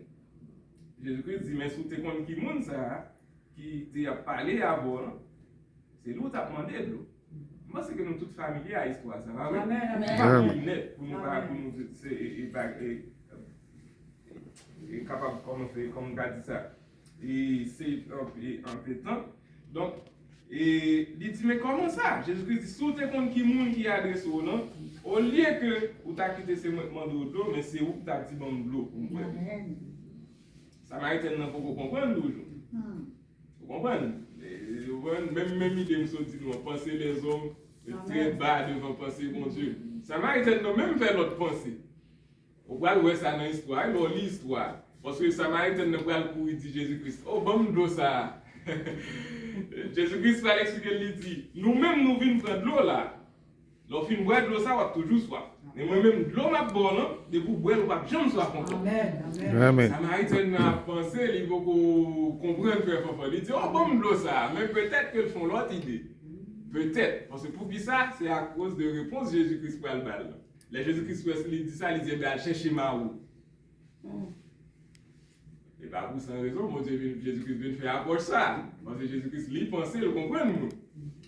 Jésus-Christ dit, mais si vous avez qui monde ça, qui t'a parlé à bord, c'est l'eau t'a demandé de l'eau. Moi, c'est que nous toutes familiers à l'histoire, ça va? Amen. Amen. Net pour nous, et capable comme on a dit ça. Et c'est en pétant. Donc, et il dit, mais comment ça? Jésus-Christ dit, si vous avez qui monde qui adresse au nom, au lieu que vous avez quitté ce mouvement de l'eau, mais c'est vous qui avez dit bon de l'eau. Amen. Samaritain n'a pas comprendre toujours. Vous comprenez? Même idée me dit, nous penser les hommes très bas devant penser mon Dieu. Samaritain n'a même fait notre pensée. On va voir ça dans l'histoire, on lit l'histoire. Parce que Samaritain n'a pas le coup, il dit Jésus-Christ. Oh, bon, d'eau ça. Jésus-Christ va l'expliquer, il dit, nous-mêmes nous venons prendre de l'eau là. Lorsqu'on fin boire de l'eau, ça va toujours soif. Mais moi-même, de l'eau m'a bonne, de vous boire, on va jamais soif encore. Amen. Amen. Samaritain a pensé, il faut comprendre très fort. Il dit, oh, bon, de l'eau ça. Mais peut-être qu'ils font l'autre idée. Peut-être. Parce que pour qui ça, c'est à cause de réponse de Jésus-Christ pour le bal. Les Jésus-Christ il dit ça, il dit, ben, cherchez ma roue. Et pas pour sans raison, mon Dieu, Jésus-Christ vient faire approche ça. Parce que Jésus-Christ, lui, pensait, le comprendre.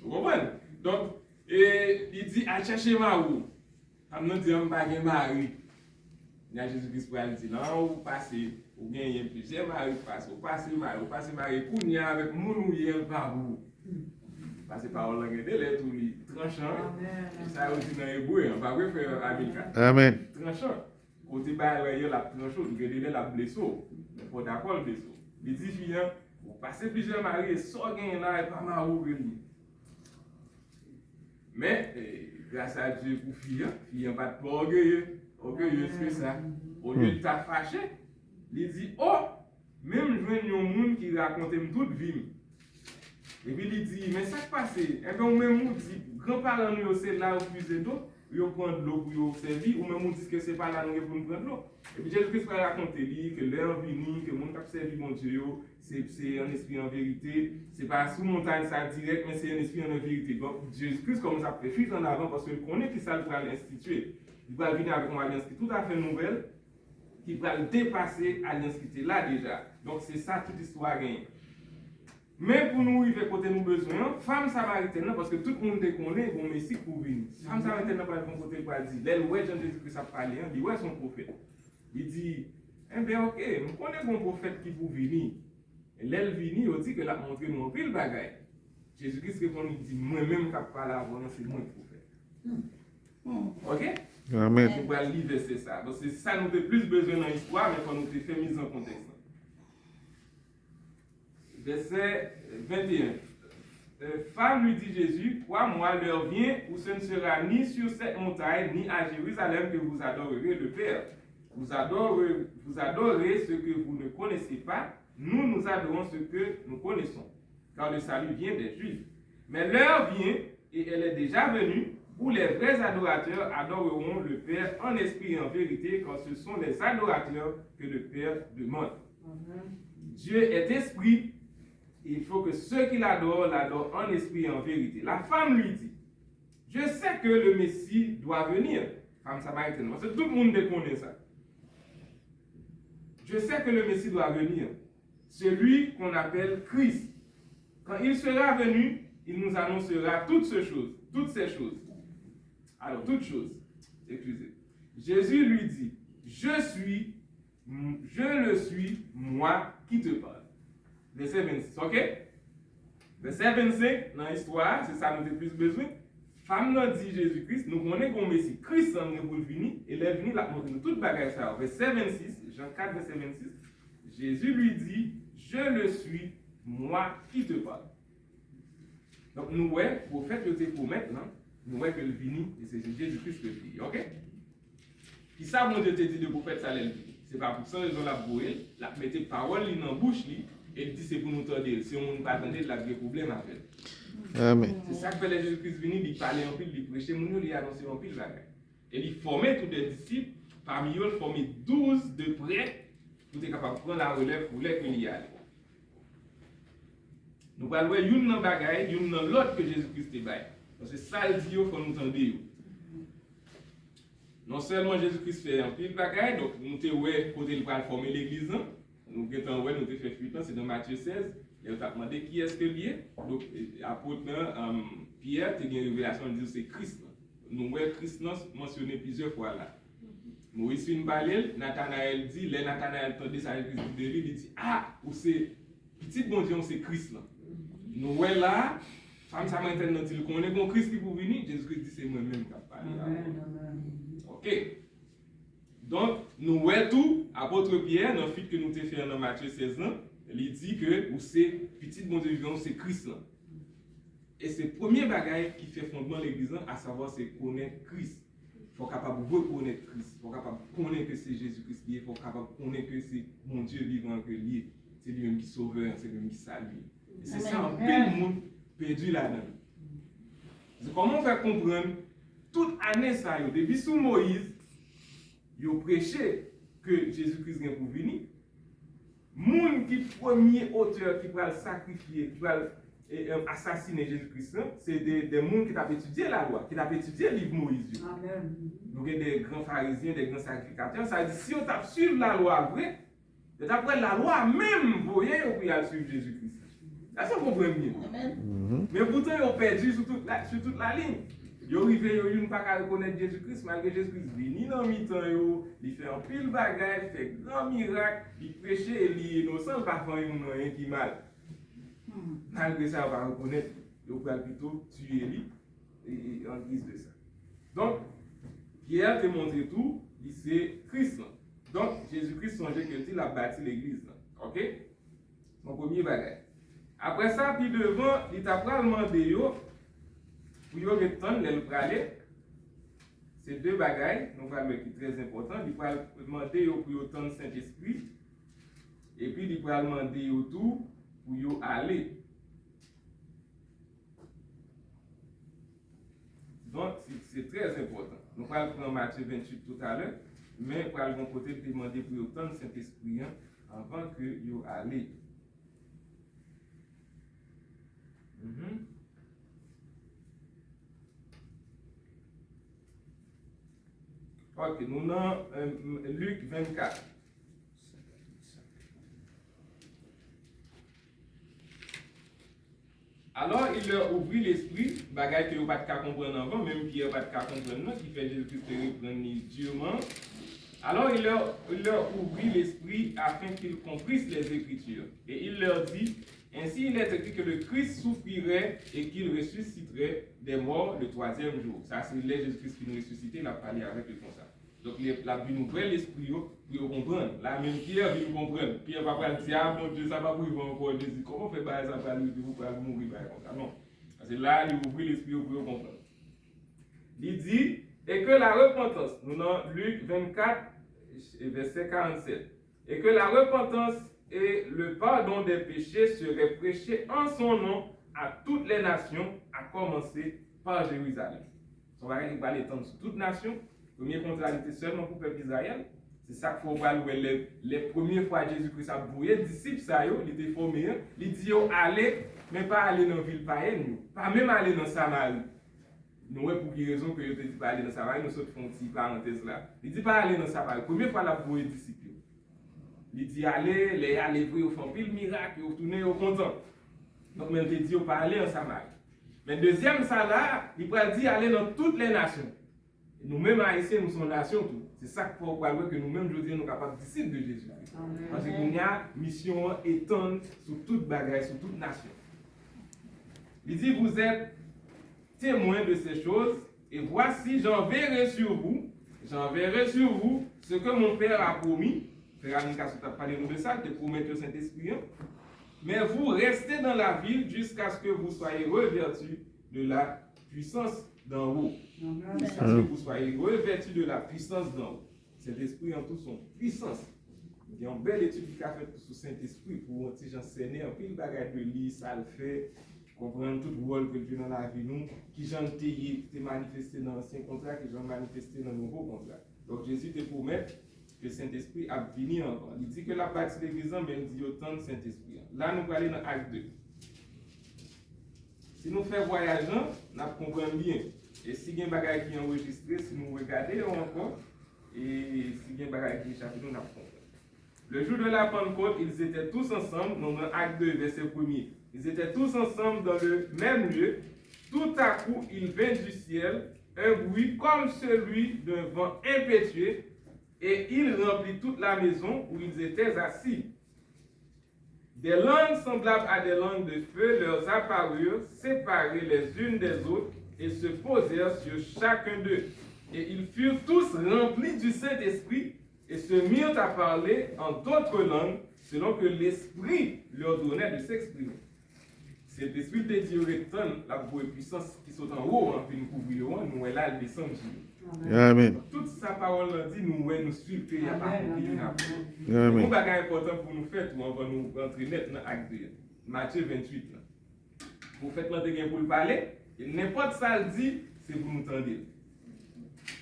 Vous comprenez? Donc, et il dit, à chercher ma roue. Comme nous disons, pas de mari. Il y a Jésus-Christ pour aller dire, non, vous passez, vous gagnez plusieurs maris, vous passez mari, pour n'y avec mon ou hier par vous. Passez par la langue de lettres ou les tranchants. Ça aussi dans les bouées, on va faire Américain. Amen. Tranchant. Côté bas, il y a la tranchant, vous regardez la blessure. Mais pour d'accord le blessure. Il dit, vous passez plusieurs maris, soit gagnez là, et pas ma roue. Mais, grâce à Dieu pour fille n'a pas de orgueilleux, c'est ça. Au lieu de ta fâché, il dit, oh, même je veux un monde qui raconte toute vie. Et puis il dit, mais ça qui passe, et bien on même dit, grands-parents nous c'est là où puiser d'eau, ils prennent de l'eau pour servir, ou même on dit que c'est pas là pour nous prendre l'eau. Et puis Jésus-Christ va raconter que l'heure vient, que le monde qui servi mon Dieu, c'est un esprit en vérité, c'est pas sous montagne ça direct, mais c'est un esprit en vérité. Donc Jésus-Christ commence à faire fuite en avant parce qu'il connaît qui ça va l'instituer. Il va venir avec une alliance qui est tout à fait nouvelle, qui va le dépasser l'alliance qui était là déjà. Donc c'est ça toute l'histoire gagne. Mais pour nous, il fait côté nous besoin, femme samaritaine, parce que tout le monde connaît, bon Messie pour venir. Femme samaritaine n'a pas de côté pour dire, elle, ouais, Jean-Jésus-Christ a parlé, il dit, ouais, son prophète. Il dit, eh bien, ok, nous connaissons un prophète qui pour venir. Et l'elle venir, il dit que l'a montré nous un pile bagaille. Jésus-Christ répond, il dit, moi-même, qui parle avant, c'est moi le prophète. Ok? Amen. Nous allons lire verset ça. Donc, c'est ça, nous avons plus besoin dans l'histoire, mais quand nous avons fait mise en contexte. Verset 21. Femme lui dit Jésus, crois-moi, l'heure vient où ce ne sera ni sur cette montagne, ni à Jérusalem que vous adorerez le Père. Vous adorez ce que vous ne connaissez pas, nous adorons ce que nous connaissons, car le salut vient des Juifs. Mais l'heure vient, et elle est déjà venue, où les vrais adorateurs adoreront le Père en esprit et en vérité, car ce sont les adorateurs que le Père demande. Dieu est esprit. Il faut que ceux qui l'adorent en esprit et en vérité. La femme lui dit, je sais que le Messie doit venir. Femme samaritaine, parce que tout le monde connaît ça. Je sais que le Messie doit venir. Celui qu'on appelle Christ. Quand il sera venu, il nous annoncera toutes ces choses. Alors, toutes choses. Excusez. Jésus lui dit, je le suis, moi qui te parle. Verset 26, ok? Verset 25, dans l'histoire, c'est ça nous avons plus besoin. Femme nous dit Jésus-Christ, nous connaissons qu'on Messie, Christ en est pour le venir, et il est venu la montrer nous toute bagaille ça. Verset 26, Jean 4, verset 26, Jésus lui dit, je le suis, moi qui te parle. Donc nous voyons, prophète je te promets maintenant, nous voyons que le vini, et c'est Jésus-Christ que le dit, ok? Qui ça, mon Dieu te dit de prophète ça l'est. C'est pas pour ça raison la bouée, la mettez parole dans la bouche li, et il dit c'est pour nous tendre. Si on ne pas attendre, il a des problèmes avec. Amen. C'est ça que fait les Jésus-Christ venir, il parlait en pile, il prêchait, il annonçait en pile bagage. Et il formait tous les disciples, parmi eux, il formait 12 de près pour être capable de prendre la relève pour les qu'il y a. Nous allons voir une dans bagaille, une dans l'autre que Jésus-Christ est bail. Parce que ça il dit, il faut nous entendre. Non seulement Jésus-Christ fait un pile bagaille, donc nous avons vu côté il va former l'église, nous avons fait fuite, c'est dans Matthieu 16. Et on t'a demandé qui est-ce que lié. Donc, apôtre Pierre, tu as une révélation, il dit c'est Christ. Nous voyons Christ mentionné plusieurs fois là. Moïse fin parler, Nathanaël dit, les Nathanaël entendait ça, il dit, ah, ou c'est petit bon Dieu, c'est Christ là. Nous voyons là, femme samaritaine, il connaît qu'on Christ qui pour venir, Jésus-Christ dit c'est moi-même qui a parlé. Ok. Donc, nous voyons tout, apôtre Pierre, dans le fait que nous avons fait dans Matthieu 16 ans, il dit que c'est petit bon Dieu vivant, c'est Christ là. Et c'est le premier bagage qui fait fondement l'église, à savoir c'est connaître Christ. Il faut capable de reconnaître Christ. Il faut capable de connaître que c'est Jésus-Christ qui est. Il faut capable de connaître que c'est mon Dieu vivant que lié. C'est lui-même qui sauveur, c'est lui-même qui salue. Et c'est ça, un peu de monde perdu là-dedans. C'est comment faire comprendre toute année ça, depuis sous Moïse, ils ont prêché que Jésus-Christ vient pour venir. Moun qui premier auteur qui va sacrifier, qui va assassiner Jésus-Christ, c'est des moun qui ont étudié la loi, qui ont étudié le livre Moïse. Amen. Nous avons des grands pharisiens, des grands sacrificateurs. Ça veut dire si on tape suivre la loi vrai, d'après la loi même, vous voyez, on peut suivre Jésus-Christ. Ça c'est comprendre mieux. Mais pourtant, ils ont perdu sur toute la ligne. Ils ont arrivé, ils n'ont pas reconnaître Jésus-Christ, malgré Jésus-Christ venu dans le mi-temps, il fait un pile bagage, il fait grand miracle, il prêche et il est innocent, parfois il n'y a rien qui mal. Malgré ça, on va reconnaître, il va plutôt tuer lui, et en guise de ça. Donc, Pierre te montré tout, il c'est Christ. Donc, Jésus-Christ, songez que il a bâti l'église. Ok? Mon premier bagage. Après ça, puis devant, il t'a pas demandé, pour y retourner, il va aller. C'est deux bagailles, nous allons qui très important. Il va demander pour y retourner le Saint-Esprit. Et puis il va demander tout pour y aller. Donc c'est très important. Nous allons prendre Matthieu 28 tout à l'heure, mais nous allons côté demander pour y retourner le Saint-Esprit avant que y aller. Ok, nous avons Luc 24. Alors, il leur ouvrit l'esprit, bagaille que vous ne pouvez pas comprendre avant, même Pierre ne peut pas comprendre, qui fait Jésus-Christ reprendre durement. Alors, il leur ouvrit l'esprit afin qu'ils comprissent les Écritures. Et il leur dit, ainsi il est écrit que le Christ souffrirait et qu'il ressusciterait des morts le troisième jour. Ça, c'est Jésus-Christ qui nous ressuscité, il a parlé avec eux comme ça. Donc, la Bible nous ouvre l'esprit pour comprendre. La même Pierre veut nous comprendre. Pierre va pas dire, ah mon Dieu, ça va pour vous encore. Comment fait ça pour vous pour mourir comme ça? Non. Parce que là, il ouvre l'esprit pour comprendre. Il dit, et que la repentance, nous dans Luc 24, verset 47, et que la repentance et le pardon des péchés seraient prêchés en son nom à toutes les nations, à commencer par Jérusalem. On va aller étendre sur toute nation. Première contrariété seulement pour le peuple d'Israël. C'est ça qu'il faut voir les premières fois Jésus-Christ a brouillé, les disciples, ça, ils étaient formés. Ils disent allez, mais pas aller dans la ville païenne, pas même aller dans Samarie. Nous, pour quelle raison que ils ne disent pas aller dans Samarie, nous sommes une petite parenthèse là. Ils disent pas aller dans Samarie. Première fois, la brouillé les disciples. Ils disent allez, les ils font pile miracle, ils retournent, ils sont contents. Donc, même ils disent pas aller en Samarie. Mais deuxième, ça là, il va dire aller dans toutes les nations. Nous-mêmes haïtiens, nous sommes nation tout. C'est ça qu'il faut voir que nous-mêmes, je dis, nous sommes capables de disciples de Jésus-Christ. Parce qu'on a mission étendre sur toute bagaille, sur toute nation. Il dit, vous êtes témoins de ces choses, et voici, j'enverrai sur vous ce que mon Père a promis. Frère Aminka, tu as parlé de ça, de promettre le Saint-Esprit. Mais vous restez dans la ville jusqu'à ce que vous soyez revêtus de la puissance d'en haut. Jusqu'à ce que vous soyez revêtus de la puissance d'en haut. Saint-Esprit en toute son puissance. Il y a une belle étude qui a fait sur le Saint-Esprit pour un petit j'enseigner un peu de bagaille de lire, ça le fait. Comprendre tout le rôle que Dieu dans la vie nous, qui j'en t'ai manifesté dans l'ancien contrat, qui j'en manifesté dans le nouveau contrat. Donc Jésus te promet que le Saint-Esprit a fini encore. Il dit que la partie de l'église, mais il dit autant de Saint-Esprit. Là, nous allons aller dans Acte 2. Si nous faisons voyage, nous comprenons bien. Et si il y a des bagages qui sont enregistrés, si nous regardons encore, et si il y a des bagages qui échappent, nous comprenons. Le jour de la Pentecôte, ils étaient tous ensemble, donc dans Acte 2, verset 1er. Ils étaient tous ensemble dans le même lieu. Tout à coup, il vint du ciel un bruit comme celui d'un vent impétueux, et il remplit toute la maison où ils étaient assis. Des langues semblables à des langues de feu leur apparurent, séparées les unes des autres, et se posèrent sur chacun d'eux. Et ils furent tous remplis du Saint-Esprit, et se mirent à parler en d'autres langues, selon que l'Esprit leur donnait de s'exprimer. Cet esprit de Dieu retourne la puissance qui sont en haut, puis nous couvrir, nous est là, elle descend. Amen. Toute sa parole dit, nous suivons, il n'y a pas de Amen. un bagage important pour nous faire, on va nous rentrer net dans l'acte 2. Matthieu 28. Pour faire pour le parler, et n'importe ça le dit, c'est pour nous tendre.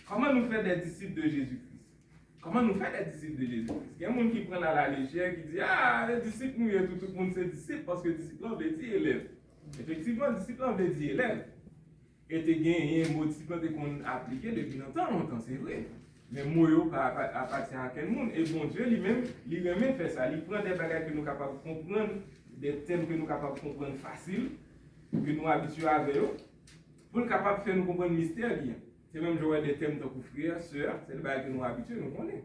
Comment nous faire des disciples de Jésus-Christ? Comment nous faire des disciples de Jésus-Christ? Il y a des gens qui prennent à la légère, qui disent, ah, les disciples, nous, tout le monde c'est disciple, parce que disciple, on veut dire élève. Effectivement, disciple, on veut dire élève. Et tu as gagné un mot disciple qu'on a appliqué depuis longtemps, c'est vrai. Mais moi, je appartient à quel monde? Et bon Dieu lui-même, il remet fait ça. Il prend des bagages que nous sommes capables de comprendre, des thèmes que nous sommes capables de comprendre facile, que nous habitués avec eux, pour être capable de faire nous comprendre le mystère bien. C'est même j'aurais des thèmes de frères, sœurs, c'est le bagage que nous habitués, nous connaissons.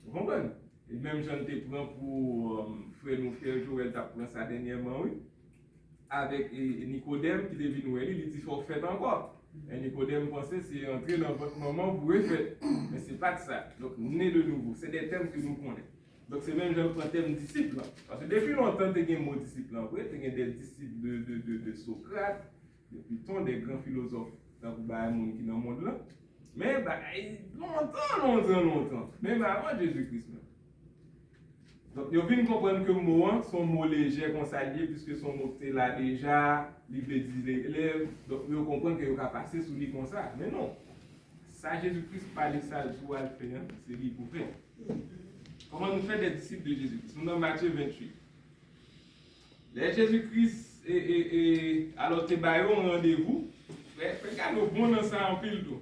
Vous comprenez? Et même j'en ai pris pour frère nous frère Joël, tu as pris ça dernièrement, oui. Avec Nicodème qui devait nous il dit qu'il faut faire encore. Et Nicodème pensait c'est entrer dans votre moment pour le faire. Mais ce n'est pas ça. Donc, né de nouveau. C'est des thèmes que nous connaissons. Donc, c'est même genre un thème disciple. Parce que depuis longtemps, tu as un mot disciple. Tu as des disciples de Socrate, de Platon, des grands philosophes. Donc, il y a des gens qui sont dans le monde là. Mais longtemps. Même avant Jésus-Christ. Donc, vous venez comprendre que le mot sont mots légers comme ça, puisque son mot est là déjà, il veut dire élève. Donc, vous comprenez que vous pouvez passer sous lui comme ça. Mais non. Ça, Jésus-Christ parlait ça pour le faire, c'est lui pour faire. Comment nous faire des disciples de Jésus-Christ? Nous, dans Matthieu 28. Les Jésus-Christ, alors, tu as un rendez-vous. Regarde nous bon dans ça en pile tout.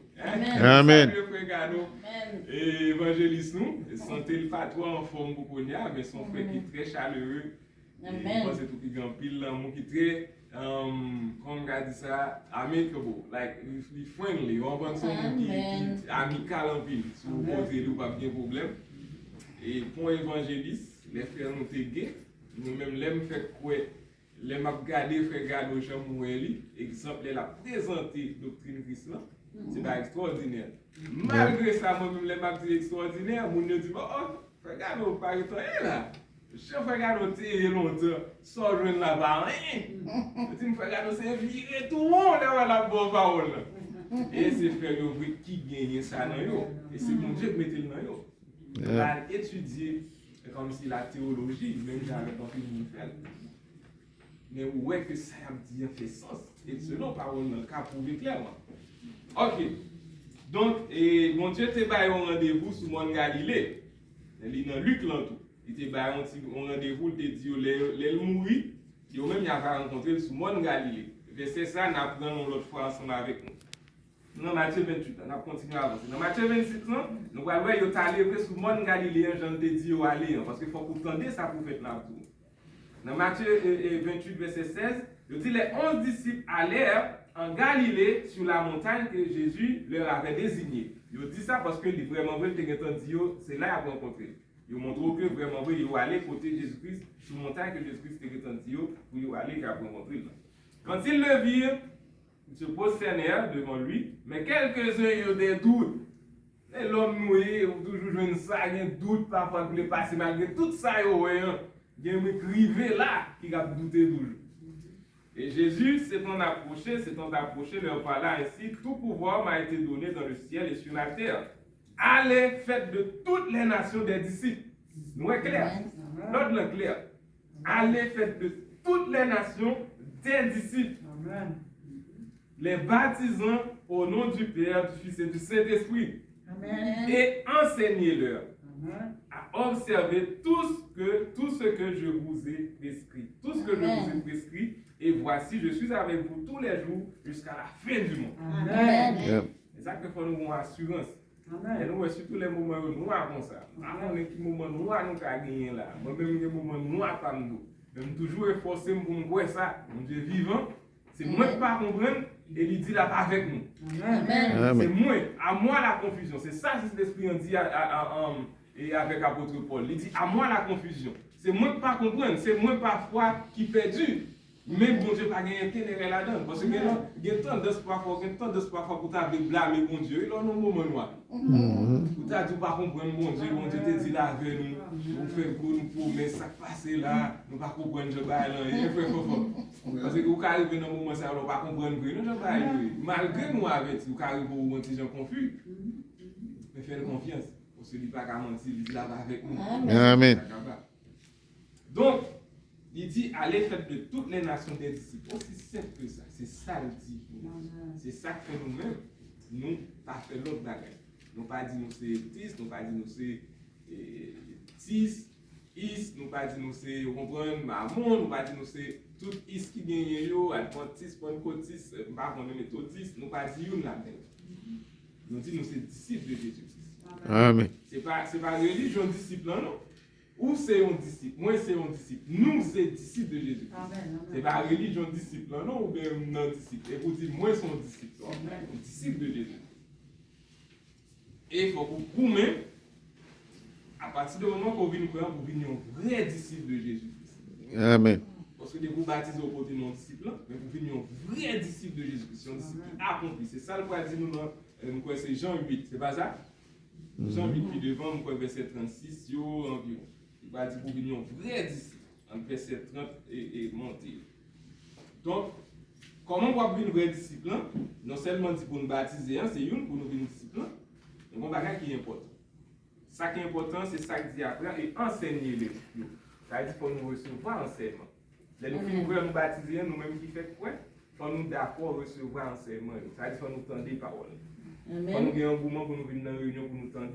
Amen. Et évangéliste nous, santé le patois en forme beaucoup mais son frère qui est très chaleureux. Amen. C'est tout qui est en pile l'amour qui est très comme on a dit ça, amicable, like friendly, on va son qui amical en pile. Si vous posez pas bien problème. Et pour évangéliste, les frères nous étaient nous-mêmes l'aime fait quoi. Les m'a regardé frère Gado Chamoueli, exemple, elle a présenté doctrine Christ là, c'est pas extraordinaire. Malgré ça, moi-même, les m'a dit extraordinaire, mon Dieu dit, oh, frère Gado, pas étonné là. Chef frère Gado, t'es longtemps, sort jeune là-bas, hein. Je dis, frère Gado, c'est virer tout le monde là, la bonne parole. Et c'est frère qui gagne ça dans yo, et c'est mon Dieu qui mette le dans yo. On va étudier comme si la théologie, même j'avais pas fini de faire. Mais ouais que ça a bien fait sens. Et selon parole dans le cas prouvé clairement. Ok. Donc, mon Dieu t'es pas un rendez-vous sur mon Galilée. Il est dans Luc là tout. Il t'est pas un rendez-vous, il te dit les mourir. Il même il a rencontré sur mon Galilée. Verset ça, nous apprenons l'autre fois ensemble avec nous. Dans Matthieu 28, on a continué à avancer. Dans Matthieu 26, nous voyons qu'il est allé sur mon Galilée, j'en te dis où aller. Parce qu'il faut que vous entendiez ça pour faire là-tout. Dans Matthieu 28, verset 16, il dit les 11 disciples allèrent en Galilée, sur la montagne que Jésus leur avait désignée. Il dit ça parce que vraiment vrai, c'est là qu'ils ont rencontré. Ils montrent que vraiment vrai, ils sont allés côté Jésus-Christ, sur la montagne que Jésus-Christ était rencontré, pour y aller qu'ils ont rencontré. Quand ils le virent, ils se prosternèrent devant lui, mais quelques-uns ont des doutes. Et l'homme noué, toujours joué ça, il y a des doutes parfois pour le passer, malgré tout ça, il y a un privé là qui a douté toujours. Et Jésus s'étant approché, leur parla ainsi, tout pouvoir m'a été donné dans le ciel et sur la terre. Allez, faites de toutes les nations des disciples. Nous est clair. L'autre est clair. Allez, faites de toutes les nations des disciples. Amen. Les baptisant au nom du Père, du Fils et du Saint-Esprit. Amen. Et enseignez-leur Amen. à observer tout ce que je vous ai prescrit. Tout ce que je vous ai prescrit. Et voici, je suis avec vous tous les jours jusqu'à la fin du monde. Amen. Yeah. C'est ça qu'il faut nous avoir assurance. Et Amen. nous, surtout les moments où nous avons ça. Avant les moments où nous avons gagné là. Moi-même, les moments où nous avons nous. Même toujours efforcé pour me voir ça. Mon Dieu vivant. C'est moi qui ne pas comprendre. Et il dit là avec nous. Amen. C'est Amen. moi. À moi la confusion. C'est ça que l'Esprit en dit et avec l'apôtre Paul. Il dit à moi la confusion. C'est moi qui ne pas comprendre. C'est moi parfois qui perdu. Mais bon Dieu pas gagné intérêt là-dedans. Parce que il y a tendance parfois pour blâmer bon Dieu. Il a un moment noir. Pour t'as dit pas comprendre bon Dieu te dit là avec nous. Nous fait pour nous promet ça passer là. Nous pas comprendre je bail là. Il fait fort. Parce que vous arrivez dans un moment ça on pas comprendre que nous je bail. Malgré nous avec vous arrivez pour un petit gens confus. Mais faites confiance. Parce que il pas qu'à mentir, il dit là avec nous. Amen. Donc il dit, allez faire de toutes les nations des disciples. Aussi simple que ça. C'est ça le dit. C'est ça que nous-mêmes, nous, pas fait l'autre bagage. Nous pas dit nous c'est 10, nous pas dit nous c'est 10, is, nous pas dit nous c'est comprendre maman, nous pas dit nous c'est tout is qui gagne yo, adventiste, pentecôtiste, pas qu'on méthodiste, nous pas dit une là-dedans. Nous dit nous c'est disciples de Jésus-Christ. Amen. C'est pas religion disciple non. Ou c'est un disciple, moi c'est un disciple. Nous c'est disciple de Jésus. C'est pas religion disciple non ou bien non disciple. Et vous dites moi c'est un disciple, un disciple de Jésus. Et il faut que vous-même, à partir du moment qu'on vient nous croire, vous venez un vrai disciple de Jésus-Christ. Amen. Parce que vous baptisez au côté de non disciple, mais vous venez un vrai disciple de Jésus-Christ, un disciple qui accompli. C'est ça le point dit nous croyons c'est Jean 8, c'est pas ça? Jean 8 puis devant, nous croyons verset 36 environ. Il va dire vous venez un vrai disciple, en verset 30 et monter. Donc, comment on va venir un vrai disciple? Non seulement dit pour nous baptiser, c'est une pour nous venir disciple. Donc, on a qui est important. Ça qui est important, c'est ça qui dit après, et enseigner-les. Ça veut dire qu'il faut nous recevoir enseignement. Les nous finissons nous baptiser, nous-mêmes qui fait quoi? Il faut nous d'accord recevoir enseignement. Ça veut dire qu'il faut nous tendre les paroles. Il faut nous avoir un engouement pour nous venir dans la réunion pour nous tendre.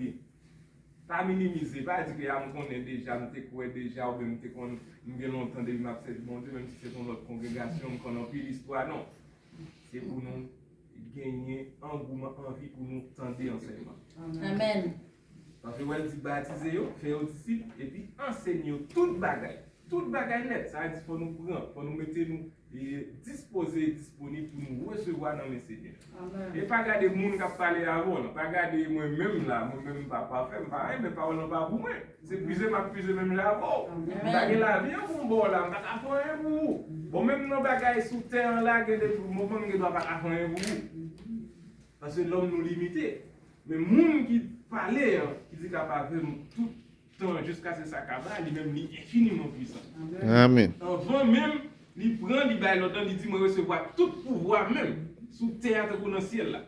Pas minimiser, pas dire que nous connaissons déjà, nous connaissons déjà, ou bien nous avons longtemps de m'observer mon Dieu, même si c'est dans notre congrégation, nous connaissons plus l'histoire, non. C'est pour nous gagner engouement, envie pour nous tendre l'enseignement. Amen. Parce que vous dit baptiser, faire aux disciples, et puis enseigner toute bagaille. Toute bagaille net, ça veut dire qu'il faut nous prendre, faut nous mettre nous disposés, disponibles pour nous recevoir dans mes seigneurs. Et pas garder les gens qui parlent avant, pas garder moi-même là, moi-même pas parfait, mais pas pour moi. C'est puiser, même là avant. Bagay la vie, on bon là, pas faire un bout. Bon, même nos bagailles sous terre là, il y a des moments qui ne doivent pas faire un bout. Parce que l'homme nous limite. Mais les gens qui parlent, qui disent capable tout temps jusqu'à ce que lui-même est infiniment puissant. Amen. Avant même, il prend, il baille l'autre, il dit, moi recevoir tout pouvoir même, sous terre ou dans le ciel là.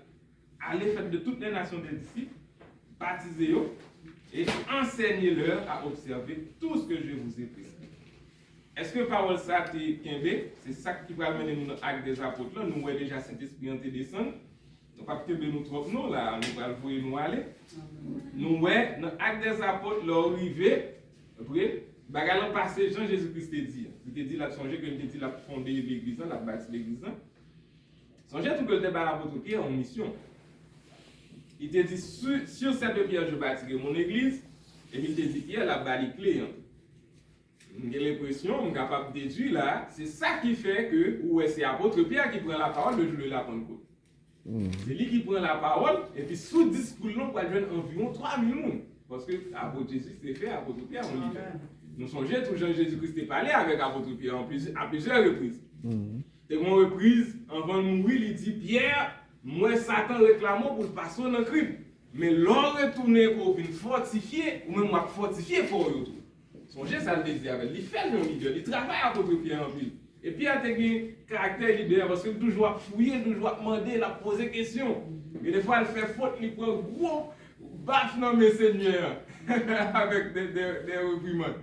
Allez faire de toutes les nations des disciples, baptisez-les et enseignez-leur à observer tout ce que je vous ai prescrit. Est-ce que parole ça t'est Kembe? C'est ça qui va mener nous dans l'acte des apôtres là. Nous voyons déjà Saint-Esprit en descendre. Nous ne pouvons pas quitter nous trop non là, nous allons voir nous aller. Nous voyons dans l'acte des apôtres leur arrivée, après, bagalan passé Jean Jésus-Christ dit. Il dit là songez que il dit la fondé l'église, la bâti l'église. Songez tout que le débat apôtre Pierre en mission. Il te dit sur cette pierre je bâtirai mon église et il te dit Pierre la bali clé. j'ai l'impression, je suis capable de déduire là, c'est ça qui fait que, c'est apôtre Pierre qui prend la parole le jour de la Pentecôte. C'est lui qui prend la parole, et puis sous discours, on va joindre environ 3000 personnes. Parce que l'apôtre Jésus s'est fait, l'apôtre Pierre, on l'y fait. Nous songeons tout Jean-Jésus-Christ est parlé avec l'apôtre Pierre à plusieurs reprises. Et une reprise, avant de mourir, il dit Pierre, moi Satan réclame pour passer dans le crime. Mais l'on retourne pour venir fortifier, ou même fortifier pour eux. Songez ça le désir avec lui, il fait le leader, il travaille à l'apôtre Pierre en ville. Et puis il a un caractère leader parce qu'il toujours fouiller, toujours demander, il a posé des questions. Et des fois, il fait faute, il prend un gros baffe dans mes seigneurs avec des reprimandes.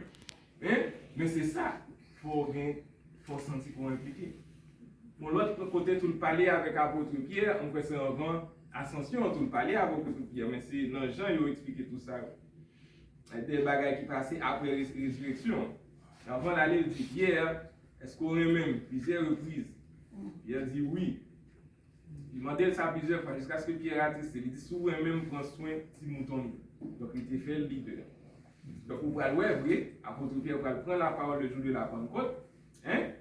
Hein? Mais c'est ça, il faut sentir qu'on est impliqué. Pour l'autre côté, tout le parler avec l'apôtre Pierre, on peut se rendre ascension, tout le parler avec l'apôtre Pierre. Mais c'est dans Jean, il a expliqué tout ça. Des bagages qui passaient après la résurrection. Avant d'aller, il dit Pierre, est-ce qu'on est même plusieurs reprises? Il a dit oui. Il demandait ça plusieurs fois jusqu'à ce que Pierre a testé. Il dit souvent même prend soin de mouton. Donc il était fait le leader. Donc vous pouvez le vrai, apôtre Pierre va prendre la parole le jour de la Pentecôte. Hein?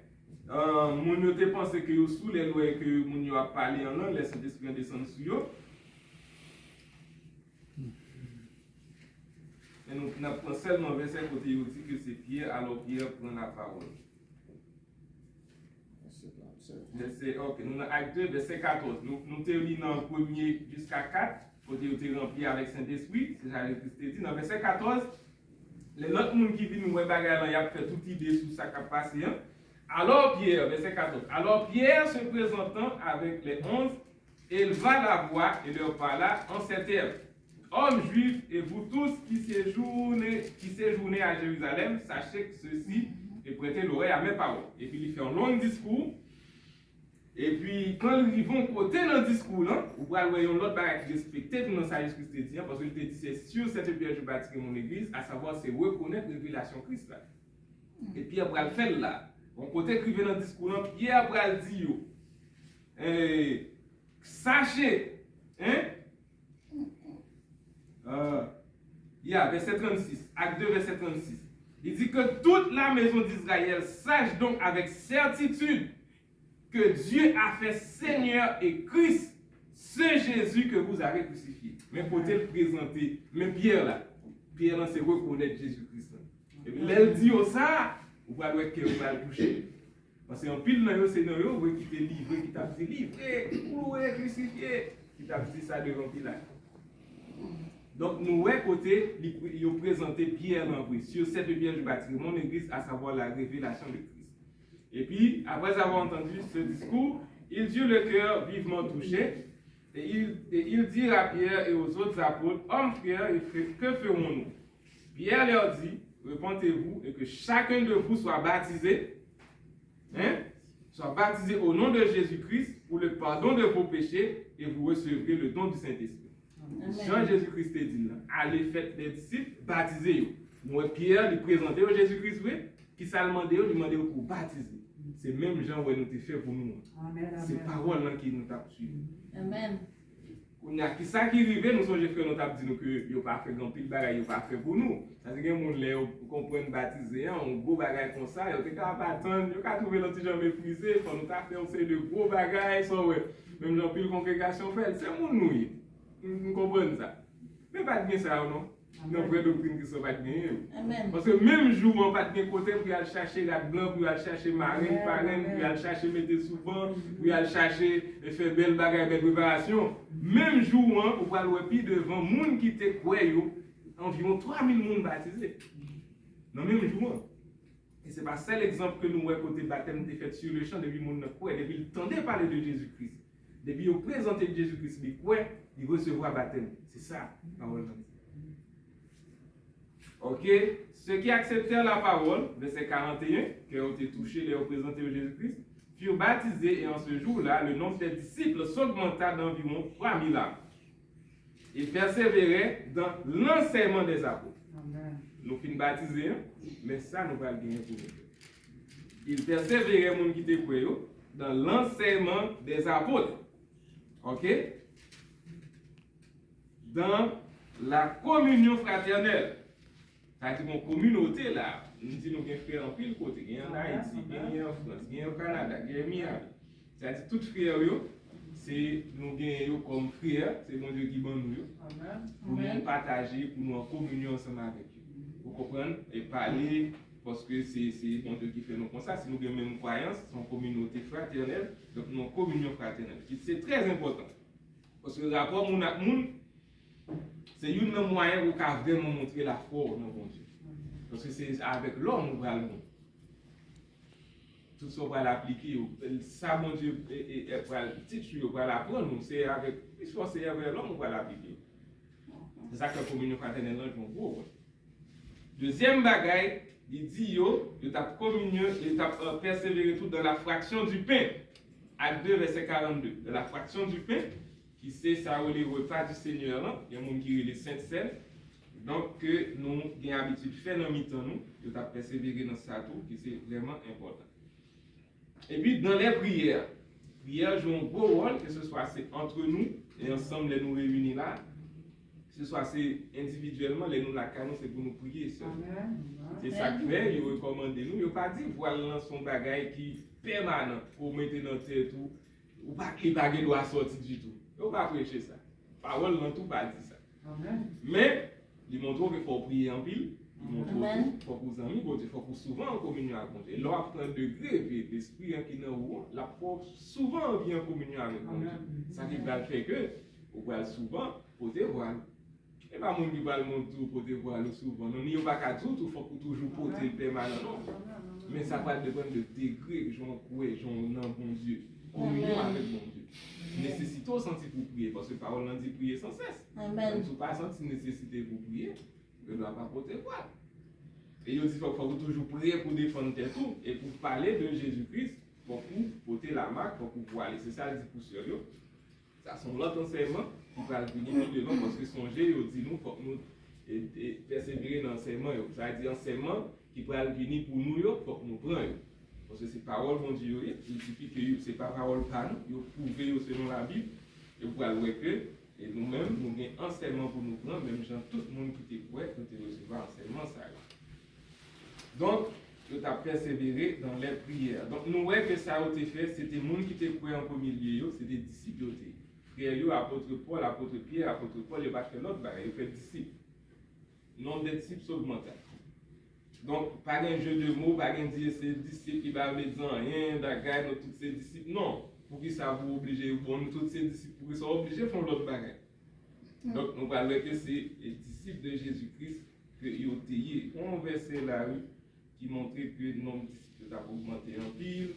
Mon noté pensé que sous les lois que mon a parlé en langue, les Saint-Esprit descendre sur eux. Et nous prenons seulement verset côté il dit que c'est Pierre, alors Pierre prend la parole. Ok, nous avons acte 2, verset 14. Nous terminons dans le 1er jusqu'à 4, côté où tu es rempli avec Saint-Esprit, c'est ça que Christ dit. Dans verset 14, les autres gens qui viennent nous voir bagarre, ils ont fait toute idée sur ça qui a passé. Alors Pierre, verset 14, alors Pierre se présentant avec les 11, éleva la voix et leur parla en ces termes. Hommes juifs et vous tous qui séjournez à Jérusalem, sachez que ceci et prêtez l'oreille à mes paroles. Et puis il fait un long discours. Et puis quand ils vont côté dans le discours, vous voyez l'autre bagage qui respectait tout dans sa Christ dit, parce qu'il te dit c'est sur cette pierre je bâtirai mon église, à savoir c'est reconnaître la révélation Christ là. Et Pierre va le faire là. On côté écrivait dans le discours, Pierre va le dire, sachez, verset 36, acte 2, verset 36. Il dit que toute la maison d'Israël sache donc avec certitude que Dieu a fait Seigneur et Christ, ce Jésus que vous avez crucifié. Mais pour te le présenter, mais Pierre là, c'est reconnaître Jésus-Christ. Et puis elle dit ça, vous allez voir qu'elle va le toucher. Parce qu'en pile dans le scénario, vous voyez qui te livré, qui t'a dit livré, cloué, crucifié, qui t'a dit ça devant Pilate. Donc, nous, côté, ils ont présenté Pierre l'Envoyé sur cette pierre du bâtiment, mon église, à savoir la révélation de Christ. Et puis, après avoir entendu ce discours, il eut le cœur vivement touché, et il dit à Pierre et aux autres apôtres, hommes frères, que ferons-nous? Pierre leur dit, repentez-vous et que chacun de vous soit baptisé, soit baptisé au nom de Jésus-Christ pour le pardon de vos péchés, et vous recevrez le don du Saint-Esprit. Jean-Jésus-Christ dit là, allez faites des disciples, baptisez-vous. Moi, Pierre, lui présenter au Jésus-Christ, qui s'est demandé, il demandé pour baptiser. C'est même Jean où nous t'ai fait pour nous. C'est parole là qui nous t'a suivi. Amen. Il y a qui ça qui arrive, nous sommes frères, nous t'a dit que il pas fait grand pile bagaille, il pas fait pour nous. Ça veut dire que mon lèvre comprendre baptiser, un gros bagaille comme ça, il était capable attendre, il a trouvé l'anti Jean méprisé, quand nous t'a fait un série de gros bagailles, ça ouais. Même dans pile congrégation fait, c'est mon nous. Vous comprenez ça? Mais pas de bien ça, non? Non, vraie doctrine qui sont pas de bien. Parce que même jour, on pas de bien côté pour aller chercher la blanc, pour aller chercher marine, parraine, pour aller chercher mettre souvent, pour aller chercher faire belle bagarre, belle préparation. Même jour, on va aller devant monde qui te croit, environ 3000 personnes baptisées. Dans le même jour. Et ce n'est pas seul exemple que nous voyons côté baptême fait sur le champ depuis monde croit, depuis le temps de parler de Jésus-Christ. Depuis vous présenter Jésus-Christ, mais quoi, il recevra baptême. C'est ça, la parole. Ok, ceux qui acceptèrent la parole, verset 41, qui ont été touchés et représentés au Jésus-Christ, furent baptisés et en ce jour-là, le nombre des disciples s'augmenta d'environ 3000 âmes. Ils persévéraient dans l'enseignement des apôtres. Nous finissons baptisés, mais ça nous va le gagner pour nous. Ils persévéraient, mon qui était dans l'enseignement des apôtres. Ok? Dans la communion fraternelle. Ça veut dire qu'on communauté là, nous disons nous avons frères en pile côté, il y a en Haïti, il y a en France, il y a au Canada, il y a en Miami. Ça veut dire tous frères, c'est nous gagnons comme frères, c'est mon Dieu qui bon nous, pour nous partager, pour nous en communion ensemble avec eux. Vous comprenez? Et parler, parce que c'est mon Dieu qui fait nous comme ça, si nous avons même croyance, c'est une communauté fraternelle, donc nous en communion fraternelle. C'est très important. Parce que le rapport moun ak moun, c'est un moyen où on peut vraiment montrer la foi dans mon Dieu. Parce que c'est avec l'homme qu'on va le monde. Tout ça, on va l'appliquer. Ça, mon Dieu, on va l'apprendre. C'est avec l'histoire, c'est avec l'homme qu'on va l'appliquer. C'est ça que la communion fraternelle est un gros. Deuxième bagaille, il dit yo, il t'a communion, il t'a persévéré tout dans la fraction du pain. Acte 2, verset 42. De la fraction du pain, qui c'est ça ou les repas du Seigneur, là. Il y a un monde qui est les saintes celles. Donc, que nous avons l'habitude de faire dans mi-temps, nous, nous avons persévéré dans ça tout, qui c'est vraiment important. Et puis, dans les prières jouent un gros rôle, que ce soit c'est entre nous, et ensemble, les nous réunir là, que ce soit c'est individuellement, les nous la canon, c'est pour nous prier. C'est ça que fait, ils recommandent nous, ils n'ont pas dit, voilà son bagage qui est permanent, pour mettre dans le tête tout, ou pas qu'il ne doit sortir du tout. Ils n'ont pas prêché ça. Parole dans tout, pas dit ça. Mais, ils montrent qu'il faut prier en pile. Ils montrent qu'il faut que vous amis, il faut que souvent en communion avec Dieu. Lorsqu'on prend un degré d'esprit qui est en haut, la foi souvent vient en communion avec Dieu. Ça qui va faire que, vous voyez souvent, pour te voir. Et pas mon qui va le montrer pour te voir souvent. Non, il n'y a pas qu'à tout, il faut toujours porter permanent. Mais ça va dépendre de degré, j'en crois, j'en ai bon Dieu. Communion avec mon Dieu. Nécessitons sentir pour prier, parce que la parole dit prier sans cesse. Amen. Si vous n'avez pas senti nécessité pour prier, vous ne doit pas porter quoi. Et il dit qu'il faut toujours prier pour défendre tout et pour parler de Jésus-Christ, pour porter la marque, pour pouvoir aller. C'est ça, il dit pour sérieux. Ça, c'est l'autre enseignement qui va venir de nous, parce que songer, il dit nous, il faut que nous persévérer dans l'enseignement. Ça veut dire enseignement qui va venir pour nous, il faut que nous prenions. Parce que c'est parole mon Dieu, il suffit que ce n'est pas parole par nous, il faut prouver selon la Bible, et pour aller que, et nous-mêmes, nous avons enseignement pour nous prendre, même gens, tout le monde qui était prêt, nous avons recevoir enseignement, ça. Donc, nous avons persévéré dans les prières. Donc, nous voyons que ça a été fait, c'était les gens qui étaient prêts en premier lieu, c'était des disciples. Frère, apôtre Paul, apôtre Pierre, apôtre Paul, il va faire l'autre, il fait disciples. Nombre de disciples s'augmente. Donc, pas un jeu de mots, pas un dire c'est disciples qui va mettre dans rien, d'accord, nous tous ces disciples. Non, pour qu'ils soient obligés, nous tous ces disciples, pour qu'ils soient obligés de faire l'autre bagage. Donc, nous parlons que c'est les disciples de Jésus-Christ qui ont été. On verset là qui montrait que le nombre de disciples a augmenté en pile.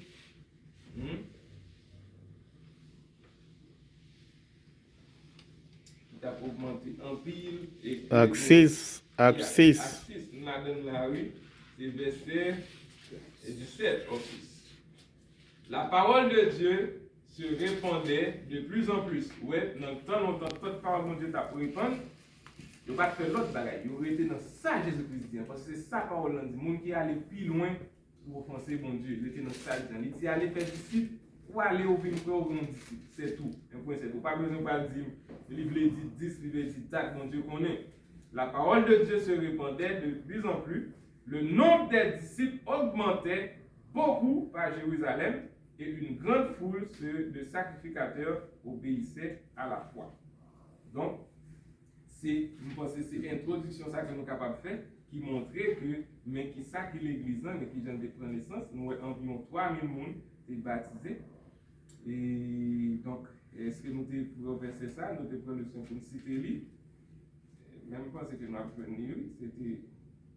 Il a augmenté en pile. Acte 6. Acte 6. Nous avons là, oui, c'est verset 17 au 6. La parole de Dieu se répandait de plus en plus. Ouais, dans le temps longtemps, toute parole de Dieu t'a pour répandre. Il va faire l'autre bagaille. Il aurait été dans ça Jésus-Christ dit. Parce que c'est ça parole dit. Les gens qui allaient plus loin pour offenser bon Dieu. Il était dans ça. Il dit allez faire disciples ou aller au film pour grand disciple. C'est tout. Un point c'est tout. Pas besoin de dire. Il veut dire 10, il veut dire 4, mon Dieu connaît. La parole de Dieu se répandait de plus en plus. Le nombre des disciples augmentait beaucoup par Jérusalem et une grande foule de sacrificateurs obéissait à la foi. Donc, c'est l'introduction ça que nous sommes capables de faire qui montrait que, mais qui ça qui l'église, mais qui vient de prendre naissance, nous avons environ 3000 personnes qui sont baptisés. Et donc, est-ce que nous devons verser ça? Nous devons prendre le son pour citer. Même pas ce que nous avons fait, c'était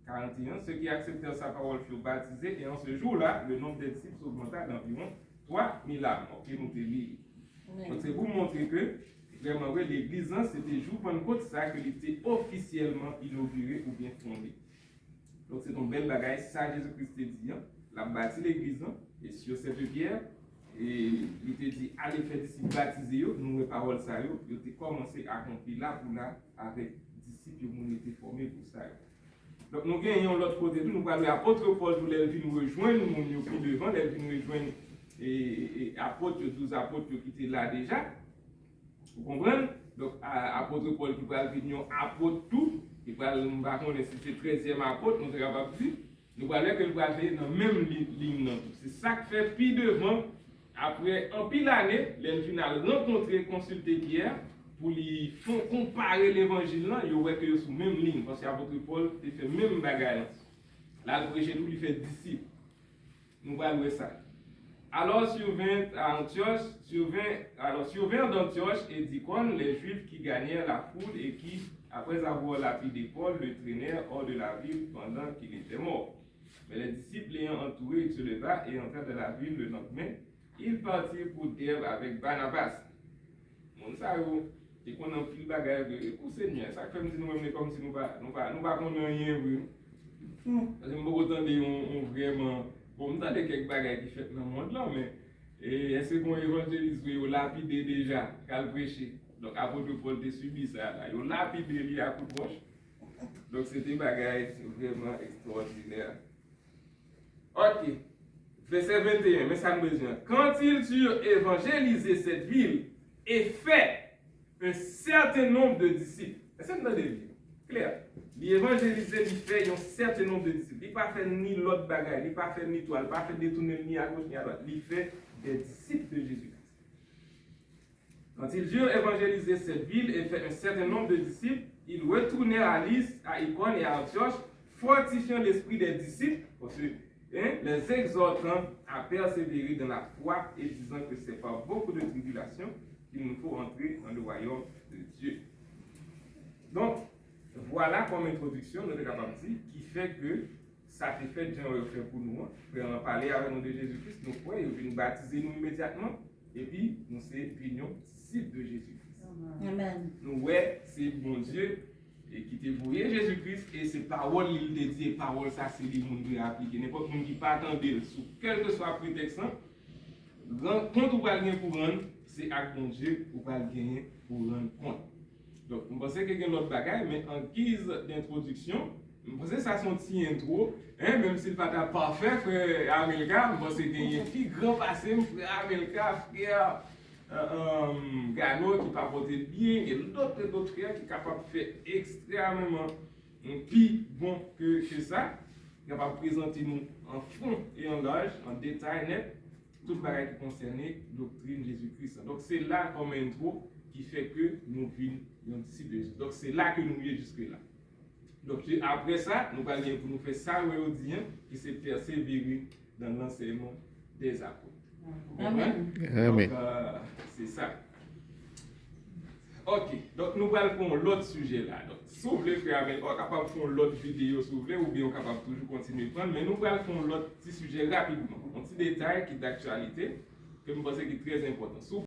41. Ceux qui acceptèrent sa parole furent baptisés et en ce jour-là, le nombre de disciples augmenta d'environ 3000 âmes. Ok, nous te lisons. Donc c'est pour montrer que vraiment l'église, c'était jour Pentecôte ça qu'il était officiellement inauguré ou bien fondé. Donc c'est une belle bagaille, ça Jésus-Christ dit, la bâti l'église, et sur cette pierre, et il te dit, allez faire disciples baptisés, nous les paroles ça, il a commencé à accomplir là pour là avec disciples qui ont été formés pour ça. Donc nous gagnons l'autre côté, nous parlons l'apôtre Paul, nous les nous rejoindre, nous nous pris devant, les nous rejoindre et apôtres, 12 apôtres qui étaient là déjà. Vous comprenez? Donc apôtre Paul qui va venir apôtre tout, Il va nous pas connaître si c'est 13e apôtre, nous sommes capables de dire. Nous voyons que nous allons aller dans la même ligne. C'est ça qui fait puis devant. Après un pile d'années, les final rencontré, consulté Pierre pour lui faire comparer l'évangile là, il voit que sont sur même ligne parce qu'apôtre Paul il fait même bagarre. Là le prêcher tout il fait disciple. Nous voyons ça. Alors survint à Antioche, survint d'Antioche et d'Icône les Juifs qui gagnèrent la foule et qui, après avoir lapidé Paul, le traînèrent hors de la ville pendant qu'il était mort. Mais les disciples l'ayant entouré, ils se leva et entrèrent dans la ville le lendemain. Ils partirent pour Derbe avec Barnabas. Mon ça et qu'on a pris le bagage pour Seigneur. Ça fait nous nous comme si nous pas connaître rien parce que beaucoup de temps vraiment bon nous avons quelques bagages qui fait dans le monde là mais est-ce qu'on évangélise ou lapidé déjà qu'à prêcher. Donc apôtre Paul a subi ça là. Il a lapidé lui à coup proche. Donc c'était bagage vraiment extraordinaire. OK. Verset 21, mais ça nous besoin. Quand ils eurent évangélisé cette ville et fait un certain nombre de disciples, est-ce que vous avez vu? Clair. Il évangélisé, il fait un certain nombre de disciples. Il n'a pas fait ni l'autre bagaille, il n'a pas fait ni toile, il n'a pas fait détourner ni à gauche ni à droite. Il fait des disciples de Jésus-Christ. Quand ils eurent évangélisé cette ville et fait un certain nombre de disciples, ils retournèrent à Lys, à Icône et à Antioche, fortifiant l'esprit des disciples, les exhortant à persévérer dans la foi et disant que c'est par beaucoup de tribulations qu'il nous faut entrer dans le royaume de Dieu. Donc, voilà comme introduction, nous sommes capables de dire, qui fait que ça fait fait, Jean le fait pour nous, pour en parler avec nous de Jésus-Christ, nous croyons, il vient nous baptiser nous immédiatement, et puis nous sommes disciples de Jésus-Christ. Amen. Nous, ouais, c'est bon Dieu et qui t'a voué Jésus-Christ, et ces paroles, il te dit, paroles, ça c'est les gens qui doivent appliquer. N'importe qui pas attendre, sous quel que soit le prétexte, quand vous allez pour rendre, c'est avec bon Dieu, vous allez gagner pour rendre compte. Donc, je pense qu'il y a une autre bagaille, mais en guise d'introduction, je pense que ça c'est un petit intro, même si le pas parfait, frère Amelka, je pense qu'il y a un petit grand passé, frère Amelka, frère Gano qui peut porter bien, et d'autres frères qui sont capables de faire extrêmement plus bon que ça, capable de présenter nous en fond et en large, en détail net, tout le bagage qui concerne la doctrine Jésus-Christ. Donc c'est là comme intro qui fait que nous vivons un disciple de Jésus. Donc c'est là que nous vivons jusque-là. Donc après ça, nous allons pour nous faire ça qui s'est persévérer dans l'enseignement des apôtres. Amen. Amen. Donc, c'est ça. Ok, donc nous allons prendre l'autre sujet là. Donc, si vous voulez faire, on est capable de faire l'autre vidéo si vous voulez, ou bien on est capable de toujours continuer de prendre, mais nous allons faire l'autre petit sujet rapidement. Un petit détail qui est d'actualité, que nous pensons qui est très important.